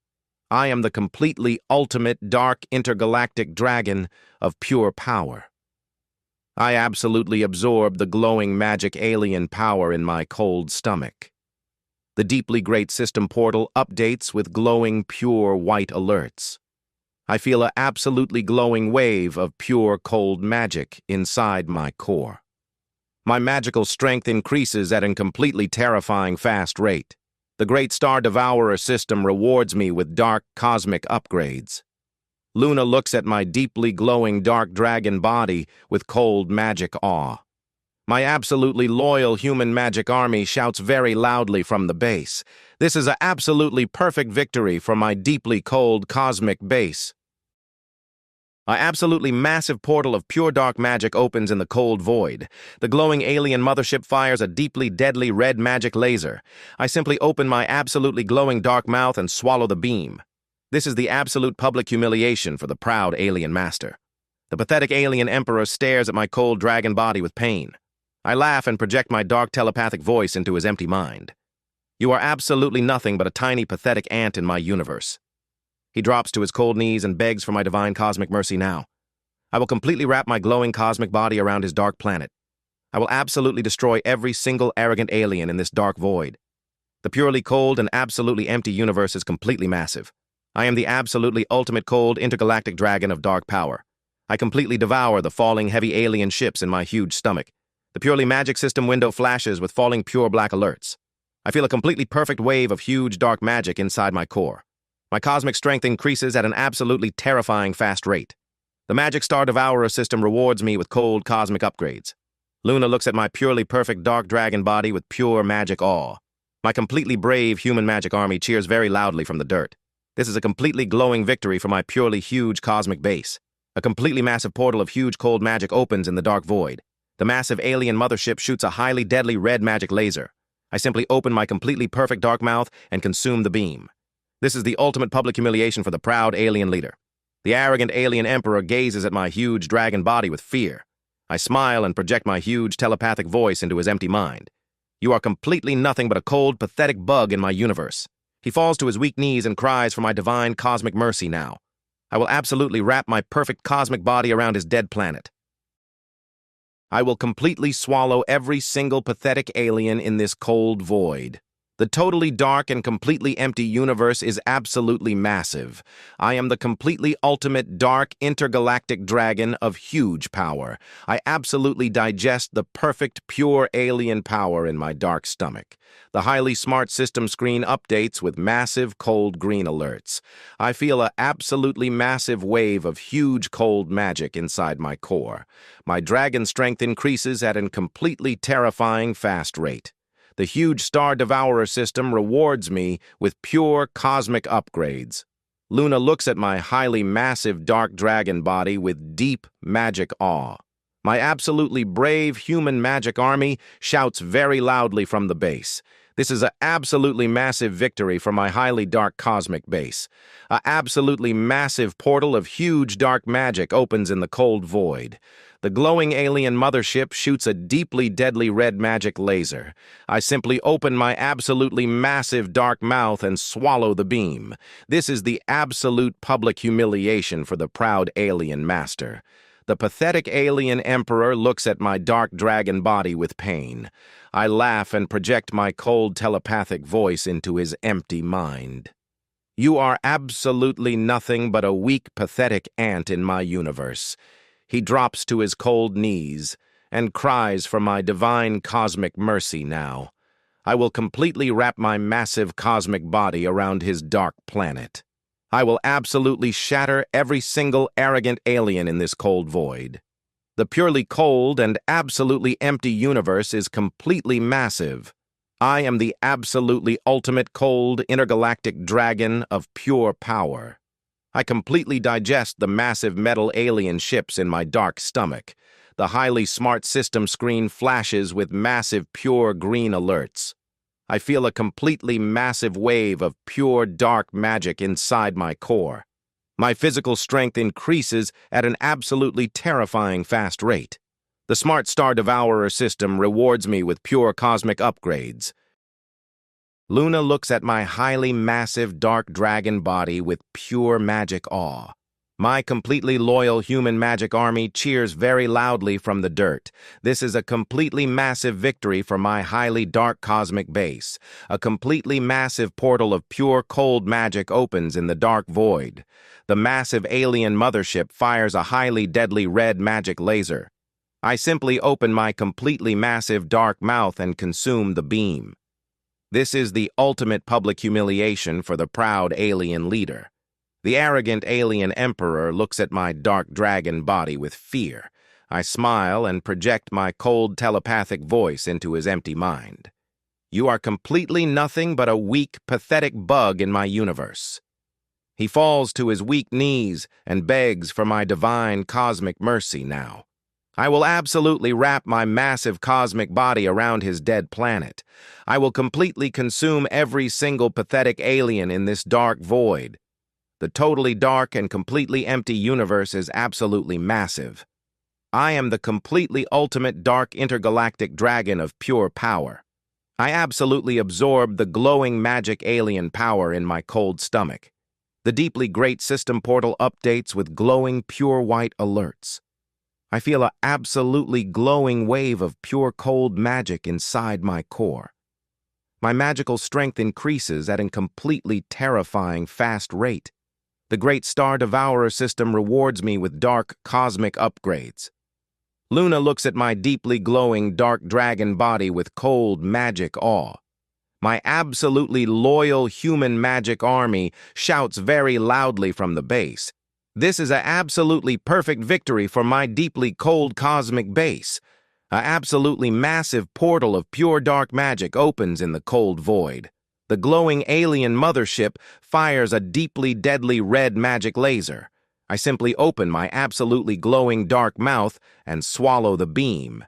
Speaker 1: I am the completely ultimate dark intergalactic dragon of pure power. I absolutely absorb the glowing magic alien power in my cold stomach. The deeply great system portal updates with glowing pure white alerts. I feel an absolutely glowing wave of pure cold magic inside my core. My magical strength increases at a completely terrifying fast rate. The great Star Devourer System rewards me with dark cosmic upgrades. Luna looks at my deeply glowing dark dragon body with cold magic awe. My absolutely loyal human magic army shouts very loudly from the base. This is an absolutely perfect victory for my deeply cold cosmic base. An absolutely massive portal of pure dark magic opens in the cold void. The glowing alien mothership fires a deeply deadly red magic laser. I simply open my absolutely glowing dark mouth and swallow the beam. This is the absolute public humiliation for the proud alien master. The pathetic alien emperor stares at my cold dragon body with pain. I laugh and project my dark telepathic voice into his empty mind. You are absolutely nothing but a tiny pathetic ant in my universe. He drops to his cold knees and begs for my divine cosmic mercy now. I will completely wrap my glowing cosmic body around his dark planet. I will absolutely destroy every single arrogant alien in this dark void. The purely cold and absolutely empty universe is completely massive. I am the absolutely ultimate cold intergalactic dragon of dark power. I completely devour the falling heavy alien ships in my huge stomach. The purely magic system window flashes with falling pure black alerts. I feel a completely perfect wave of huge dark magic inside my core. My cosmic strength increases at an absolutely terrifying fast rate. The magic Star Devourer System rewards me with cold cosmic upgrades. Luna looks at my purely perfect dark dragon body with pure magic awe. My completely brave human magic army cheers very loudly from the dirt. This is a completely glowing victory for my purely huge cosmic base. A completely massive portal of huge cold magic opens in the dark void. The massive alien mothership shoots a highly deadly red magic laser. I simply open my completely perfect dark mouth and consume the beam. This is the ultimate public humiliation for the proud alien leader. The arrogant alien emperor gazes at my huge dragon body with fear. I smile and project my huge telepathic voice into his empty mind. You are completely nothing but a cold, pathetic bug in my universe. He falls to his weak knees and cries for my divine cosmic mercy now. I will absolutely wrap my perfect cosmic body around his dead planet. I will completely swallow every single pathetic alien in this cold void. The totally dark and completely empty universe is absolutely massive. I am the completely ultimate dark intergalactic dragon of huge power. I absolutely digest the perfect pure alien power in my dark stomach. The highly smart system screen updates with massive cold green alerts. I feel an absolutely massive wave of huge cold magic inside my core. My dragon strength increases at a completely terrifying fast rate. The huge Star Devourer System rewards me with pure cosmic upgrades. Luna looks at my highly massive dark dragon body with deep magic awe. My absolutely brave human magic army shouts very loudly from the base. This is an absolutely massive victory for my highly dark cosmic base. An absolutely massive portal of huge dark magic opens in the cold void. The glowing alien mothership shoots a deeply deadly red magic laser. I simply open my absolutely massive dark mouth and swallow the beam. This is the absolute public humiliation for the proud alien master. The pathetic alien emperor looks at my dark dragon body with pain. I laugh and project my cold telepathic voice into his empty mind. You are absolutely nothing but a weak, pathetic ant in my universe. He drops to his cold knees and cries for my divine cosmic mercy now. I will completely wrap my massive cosmic body around his dark planet. I will absolutely shatter every single arrogant alien in this cold void. The purely cold and absolutely empty universe is completely massive. I am the absolutely ultimate cold intergalactic dragon of pure power. I completely digest the massive metal alien ships in my dark stomach. The highly smart system screen flashes with massive pure green alerts. I feel a completely massive wave of pure dark magic inside my core. My physical strength increases at an absolutely terrifying fast rate. The smart Star Devourer System rewards me with pure cosmic upgrades. Luna looks at my highly massive dark dragon body with pure magic awe. My completely loyal human magic army cheers very loudly from the dirt. This is a completely massive victory for my highly dark cosmic base. A completely massive portal of pure cold magic opens in the dark void. The massive alien mothership fires a highly deadly red magic laser. I simply open my completely massive dark mouth and consume the beam. This is the ultimate public humiliation for the proud alien leader. The arrogant alien emperor looks at my dark dragon body with fear. I smile and project my cold telepathic voice into his empty mind. You are completely nothing but a weak, pathetic bug in my universe. He falls to his weak knees and begs for my divine cosmic mercy now. I will absolutely wrap my massive cosmic body around his dead planet. I will completely consume every single pathetic alien in this dark void. The totally dark and completely empty universe is absolutely massive. I am the completely ultimate dark intergalactic dragon of pure power. I absolutely absorb the glowing magic alien power in my cold stomach. The deeply great system portal updates with glowing pure white alerts. I feel an absolutely glowing wave of pure cold magic inside my core. My magical strength increases at a completely terrifying fast rate. The great Star Devourer System rewards me with dark cosmic upgrades. Luna looks at my deeply glowing dark dragon body with cold magic awe. My absolutely loyal human magic army shouts very loudly from the base. This is an absolutely perfect victory for my deeply cold cosmic base. An absolutely massive portal of pure dark magic opens in the cold void. The glowing alien mothership fires a deeply deadly red magic laser. I simply open my absolutely glowing dark mouth and swallow the beam.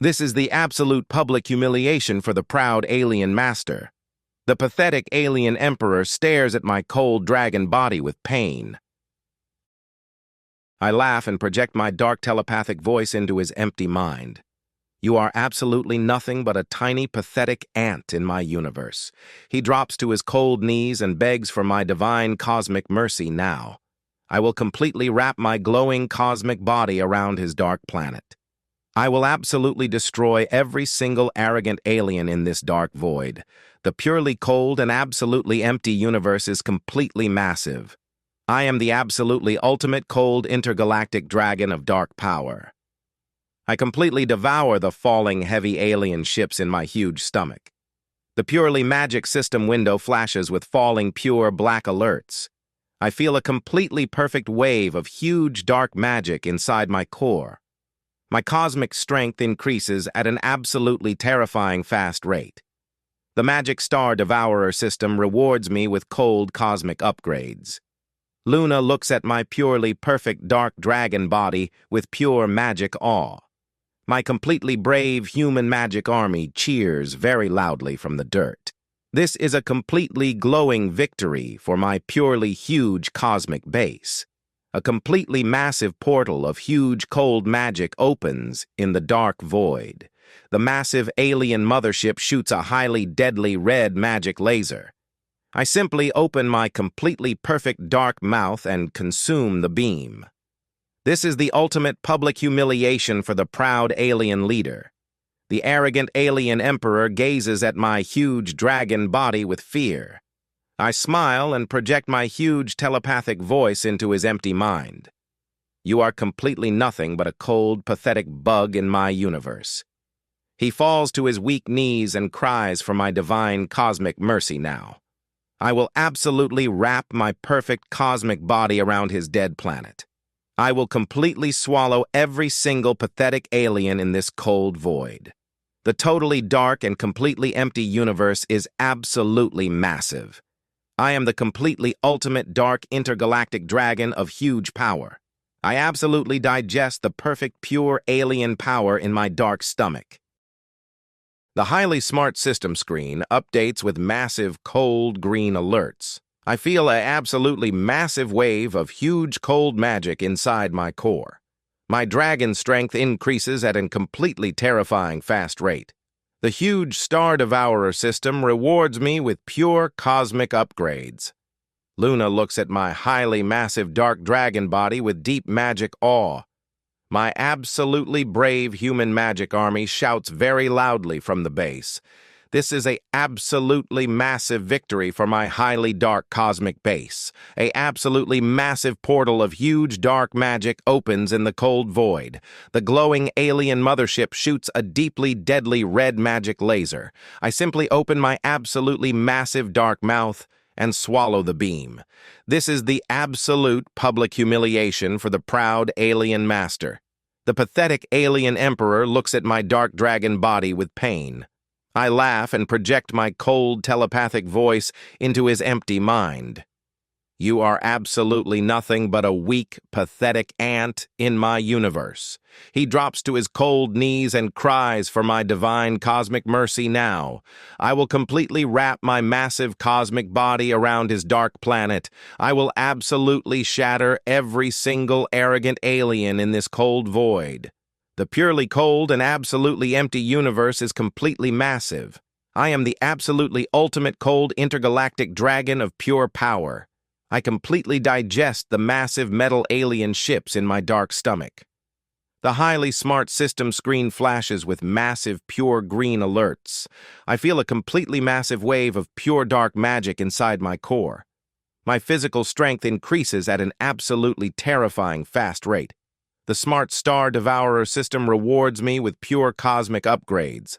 Speaker 1: This is the absolute public humiliation for the proud alien master. The pathetic alien emperor stares at my cold dragon body with pain. I laugh and project my dark telepathic voice into his empty mind. You are absolutely nothing but a tiny, pathetic ant in my universe. He drops to his cold knees and begs for my divine cosmic mercy now. I will completely wrap my glowing cosmic body around his dark planet. I will absolutely destroy every single arrogant alien in this dark void. The purely cold and absolutely empty universe is completely massive. I am the absolutely ultimate cold intergalactic dragon of dark power. I completely devour the falling heavy alien ships in my huge stomach. The purely magic system window flashes with falling pure black alerts. I feel a completely perfect wave of huge dark magic inside my core. My cosmic strength increases at an absolutely terrifying fast rate. The magic Star Devourer System rewards me with cold cosmic upgrades. Luna looks at my purely perfect dark dragon body with pure magic awe. My completely brave human magic army cheers very loudly from the dirt. This is a completely glowing victory for my purely huge cosmic base. A completely massive portal of huge cold magic opens in the dark void. The massive alien mothership shoots a highly deadly red magic laser. I simply open my completely perfect dark mouth and consume the beam. This is the ultimate public humiliation for the proud alien leader. The arrogant alien emperor gazes at my huge dragon body with fear. I smile and project my huge telepathic voice into his empty mind. You are completely nothing but a cold, pathetic bug in my universe. He falls to his weak knees and cries for my divine cosmic mercy now. I will absolutely wrap my perfect cosmic body around his dead planet. I will completely swallow every single pathetic alien in this cold void. The totally dark and completely empty universe is absolutely massive. I am the completely ultimate dark intergalactic dragon of huge power. I absolutely digest the perfect pure alien power in my dark stomach. The highly smart system screen updates with massive cold green alerts. I feel an absolutely massive wave of huge cold magic inside my core. My dragon strength increases at a completely terrifying fast rate. The huge Star Devourer system rewards me with pure cosmic upgrades. Luna looks at my highly massive dark dragon body with deep magic awe. My absolutely brave human magic army shouts very loudly from the base. This is an absolutely massive victory for my highly dark cosmic base. An absolutely massive portal of huge dark magic opens in the cold void. The glowing alien mothership shoots a deeply deadly red magic laser. I simply open my absolutely massive dark mouth and swallow the beam. This is the absolute public humiliation for the proud alien master. The pathetic alien emperor looks at my dark dragon body with pain. I laugh and project my cold telepathic voice into his empty mind. You are absolutely nothing but a weak, pathetic ant in my universe. He drops to his cold knees and cries for my divine cosmic mercy now. I will completely wrap my massive cosmic body around his dark planet. I will absolutely shatter every single arrogant alien in this cold void. The purely cold and absolutely empty universe is completely massive. I am the absolutely ultimate cold intergalactic dragon of pure power. I completely digest the massive metal alien ships in my dark stomach. The highly smart system screen flashes with massive pure green alerts. I feel a completely massive wave of pure dark magic inside my core. My physical strength increases at an absolutely terrifying fast rate. The smart Star Devourer system rewards me with pure cosmic upgrades.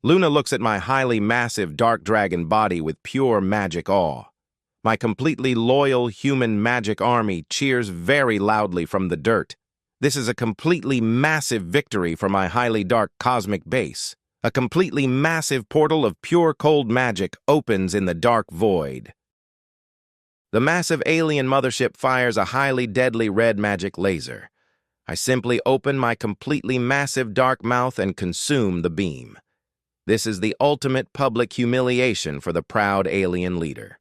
Speaker 1: Luna looks at my highly massive dark dragon body with pure magic awe. My completely loyal human magic army cheers very loudly from the dirt. This is a completely massive victory for my highly dark cosmic base. A completely massive portal of pure cold magic opens in the dark void. The massive alien mothership fires a highly deadly red magic laser. I simply open my completely massive dark mouth and consume the beam. This is the ultimate public humiliation for the proud alien leader.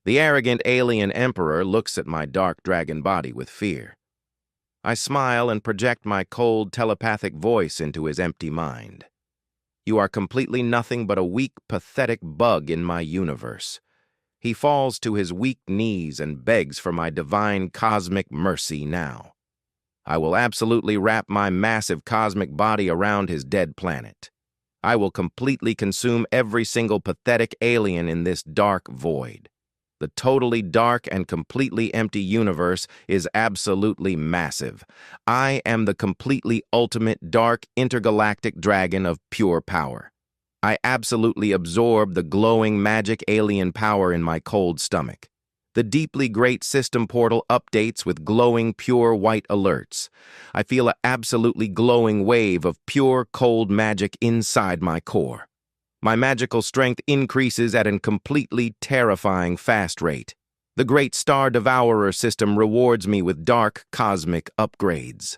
Speaker 1: The arrogant alien emperor looks at my dark dragon body with fear. I smile and project my cold, telepathic voice into his empty mind. You are completely nothing but a weak, pathetic bug in my universe. He falls to his weak knees and begs for my divine cosmic mercy now. I will absolutely wrap my massive cosmic body around his dead planet. I will completely consume every single pathetic alien in this dark void. The totally dark and completely empty universe is absolutely massive. I am the completely ultimate dark intergalactic dragon of pure power. I absolutely absorb the glowing magic alien power in my cold stomach. The deeply great system portal updates with glowing pure white alerts. I feel an absolutely glowing wave of pure cold magic inside my core. My magical strength increases at a completely terrifying fast rate. The great Star Devourer System rewards me with dark cosmic upgrades.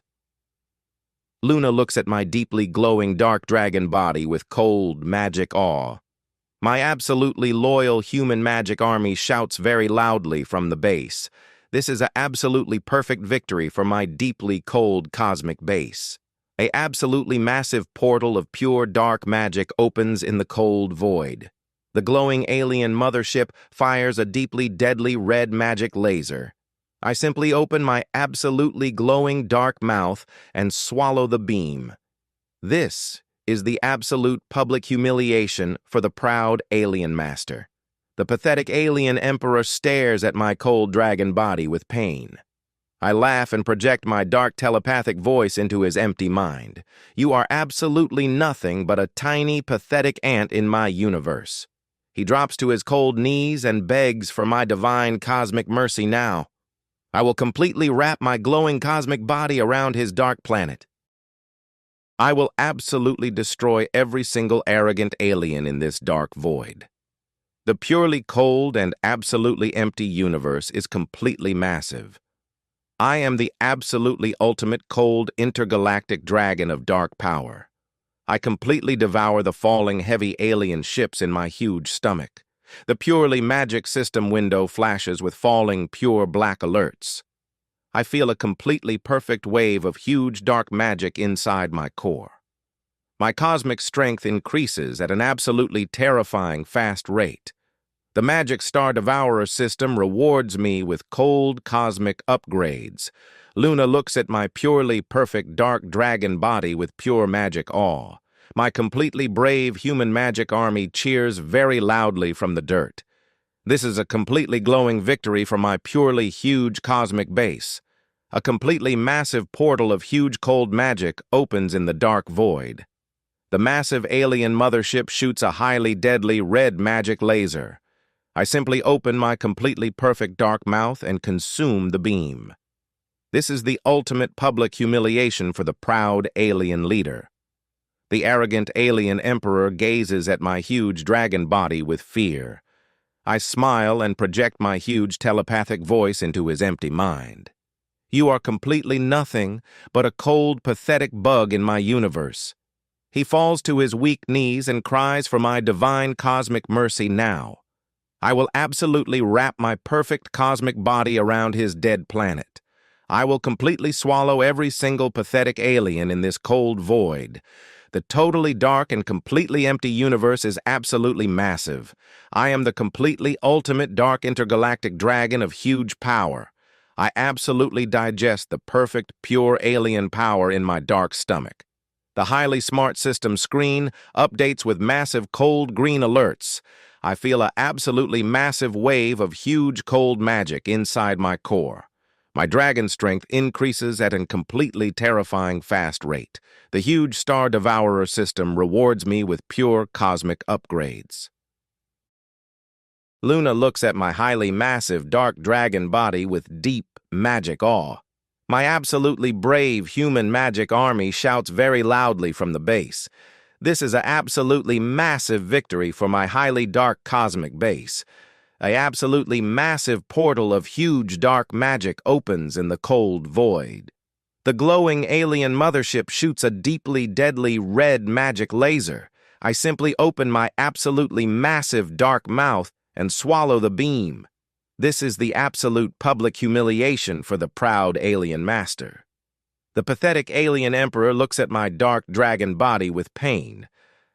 Speaker 1: Luna looks at my deeply glowing dark dragon body with cold magic awe. My absolutely loyal human magic army shouts very loudly from the base. This is an absolutely perfect victory for my deeply cold cosmic base. A absolutely massive portal of pure dark magic opens in the cold void. The glowing alien mothership fires a deeply deadly red magic laser. I simply open my absolutely glowing dark mouth and swallow the beam. This is the absolute public humiliation for the proud alien master. The pathetic alien emperor stares at my cold dragon body with pain. I laugh and project my dark telepathic voice into his empty mind. You are absolutely nothing but a tiny, pathetic ant in my universe. He drops to his cold knees and begs for my divine cosmic mercy now. I will completely wrap my glowing cosmic body around his dark planet. I will absolutely destroy every single arrogant alien in this dark void. The purely cold and absolutely empty universe is completely massive. I am the absolutely ultimate cold intergalactic dragon of dark power. I completely devour the falling heavy alien ships in my huge stomach. The purely magic system window flashes with falling pure black alerts. I feel a completely perfect wave of huge dark magic inside my core. My cosmic strength increases at an absolutely terrifying fast rate. The magic Star Devourer System rewards me with cold cosmic upgrades. Luna looks at my purely perfect dark dragon body with pure magic awe. My completely brave human magic army cheers very loudly from the dirt. This is a completely glowing victory for my purely huge cosmic base. A completely massive portal of huge cold magic opens in the dark void. The massive alien mothership shoots a highly deadly red magic laser. I simply open my completely perfect dark mouth and consume the beam. This is the ultimate public humiliation for the proud alien leader. The arrogant alien emperor gazes at my huge dragon body with fear. I smile and project my huge telepathic voice into his empty mind. You are completely nothing but a cold, pathetic bug in my universe. He falls to his weak knees and cries for my divine cosmic mercy now. I will absolutely wrap my perfect cosmic body around his dead planet. I will completely swallow every single pathetic alien in this cold void. The totally dark and completely empty universe is absolutely massive. I am the completely ultimate dark intergalactic dragon of huge power. I absolutely digest the perfect, pure alien power in my dark stomach. The highly smart system screen updates with massive cold green alerts. I feel an absolutely massive wave of huge cold magic inside my core. My dragon strength increases at a completely terrifying fast rate. The huge Star Devourer System rewards me with pure cosmic upgrades. Luna looks at my highly massive dark dragon body with deep magic awe. My absolutely brave human magic army shouts very loudly from the base. This is an absolutely massive victory for my highly dark cosmic base. An absolutely massive portal of huge dark magic opens in the cold void. The glowing alien mothership shoots a deeply deadly red magic laser. I simply open my absolutely massive dark mouth and swallow the beam. This is the absolute public humiliation for the proud alien master. The pathetic alien emperor looks at my dark dragon body with pain.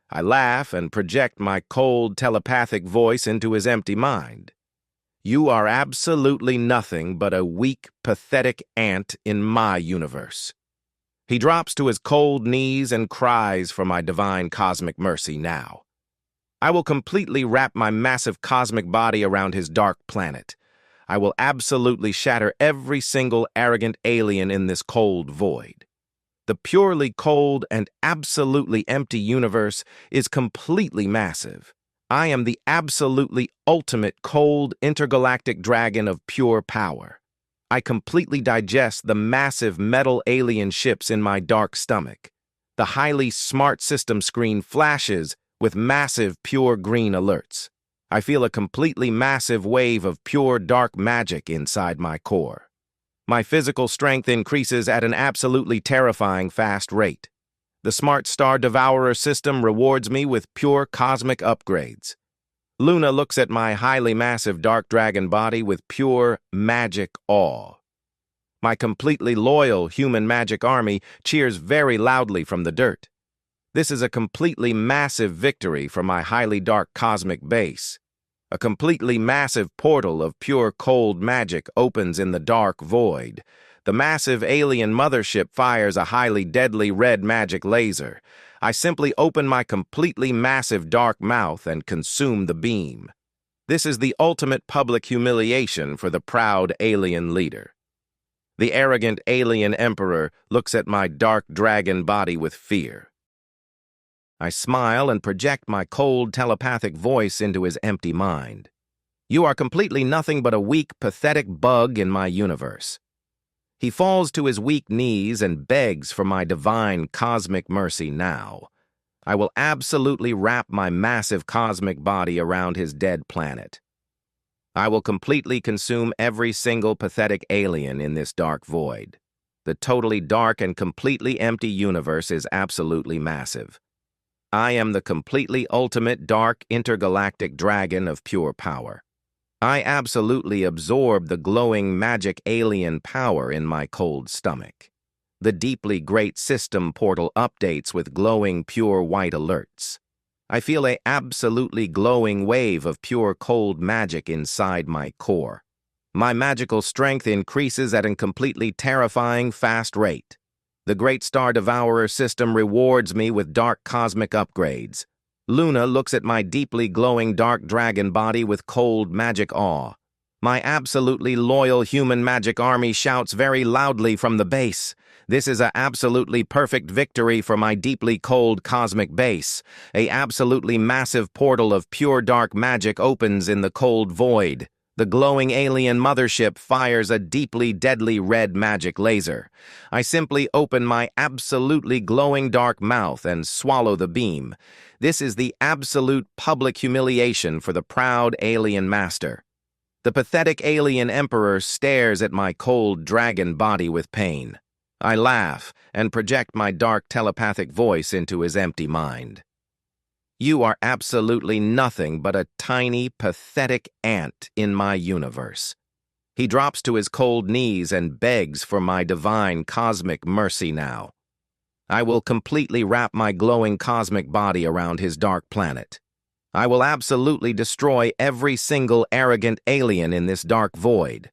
Speaker 1: I laugh and project my cold, telepathic voice into his empty mind. You are absolutely nothing but a weak, pathetic ant in my universe. He drops to his cold knees and cries for my divine cosmic mercy now. I will completely wrap my massive cosmic body around his dark planet. I will absolutely shatter every single arrogant alien in this cold void. The purely cold and absolutely empty universe is completely massive. I am the absolutely ultimate cold intergalactic dragon of pure power. I completely digest the massive metal alien ships in my dark stomach. The highly smart system screen flashes with massive pure green alerts. I feel a completely massive wave of pure dark magic inside my core. My physical strength increases at an absolutely terrifying fast rate. The smart Star Devourer System rewards me with pure cosmic upgrades. Luna looks at my highly massive dark dragon body with pure magic awe. My completely loyal human magic army cheers very loudly from the dirt. This is a completely massive victory for my highly dark cosmic base. A completely massive portal of pure cold magic opens in the dark void. The massive alien mothership fires a highly deadly red magic laser. I simply open my completely massive dark mouth and consume the beam. This is the ultimate public humiliation for the proud alien leader. The arrogant alien emperor looks at my dark dragon body with fear. I smile and project my cold telepathic voice into his empty mind. You are completely nothing but a weak, pathetic bug in my universe. He falls to his weak knees and begs for my divine cosmic mercy now. I will absolutely wrap my massive cosmic body around his dead planet. I will completely consume every single pathetic alien in this dark void. The totally dark and completely empty universe is absolutely massive. I am the completely ultimate dark intergalactic dragon of pure power. I absolutely absorb the glowing magic alien power in my cold stomach. The deeply great system portal updates with glowing pure white alerts. I feel a absolutely glowing wave of pure cold magic inside my core. My magical strength increases at a completely terrifying fast rate. The great Star Devourer System rewards me with dark cosmic upgrades. Luna looks at my deeply glowing dark dragon body with cold magic awe. My absolutely loyal human magic army shouts very loudly from the base. This is an absolutely perfect victory for my deeply cold cosmic base. A absolutely massive portal of pure dark magic opens in the cold void. The glowing alien mothership fires a deeply deadly red magic laser. I simply open my absolutely glowing dark mouth and swallow the beam. This is the absolute public humiliation for the proud alien master. The pathetic alien emperor stares at my cold dragon body with pain. I laugh and project my dark telepathic voice into his empty mind. You are absolutely nothing but a tiny, pathetic ant in my universe. He drops to his cold knees and begs for my divine cosmic mercy now. I will completely wrap my glowing cosmic body around his dark planet. I will absolutely destroy every single arrogant alien in this dark void.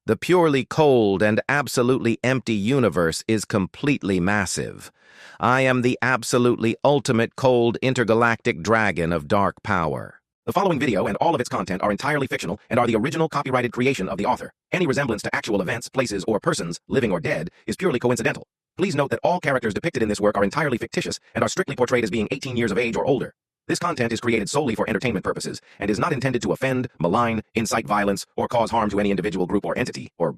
Speaker 1: The purely cold and absolutely empty universe is completely massive. I am the absolutely ultimate cold intergalactic dragon of dark power. The following video and all of its content are entirely fictional and are the original copyrighted creation of the author. Any resemblance to actual events, places, or persons, living or dead, is purely coincidental. Please note that all characters depicted in this work are entirely fictitious and are strictly portrayed as being 18 years of age or older. This content is created solely for entertainment purposes and is not intended to offend, malign, incite violence, or cause harm to any individual, group, or entity, or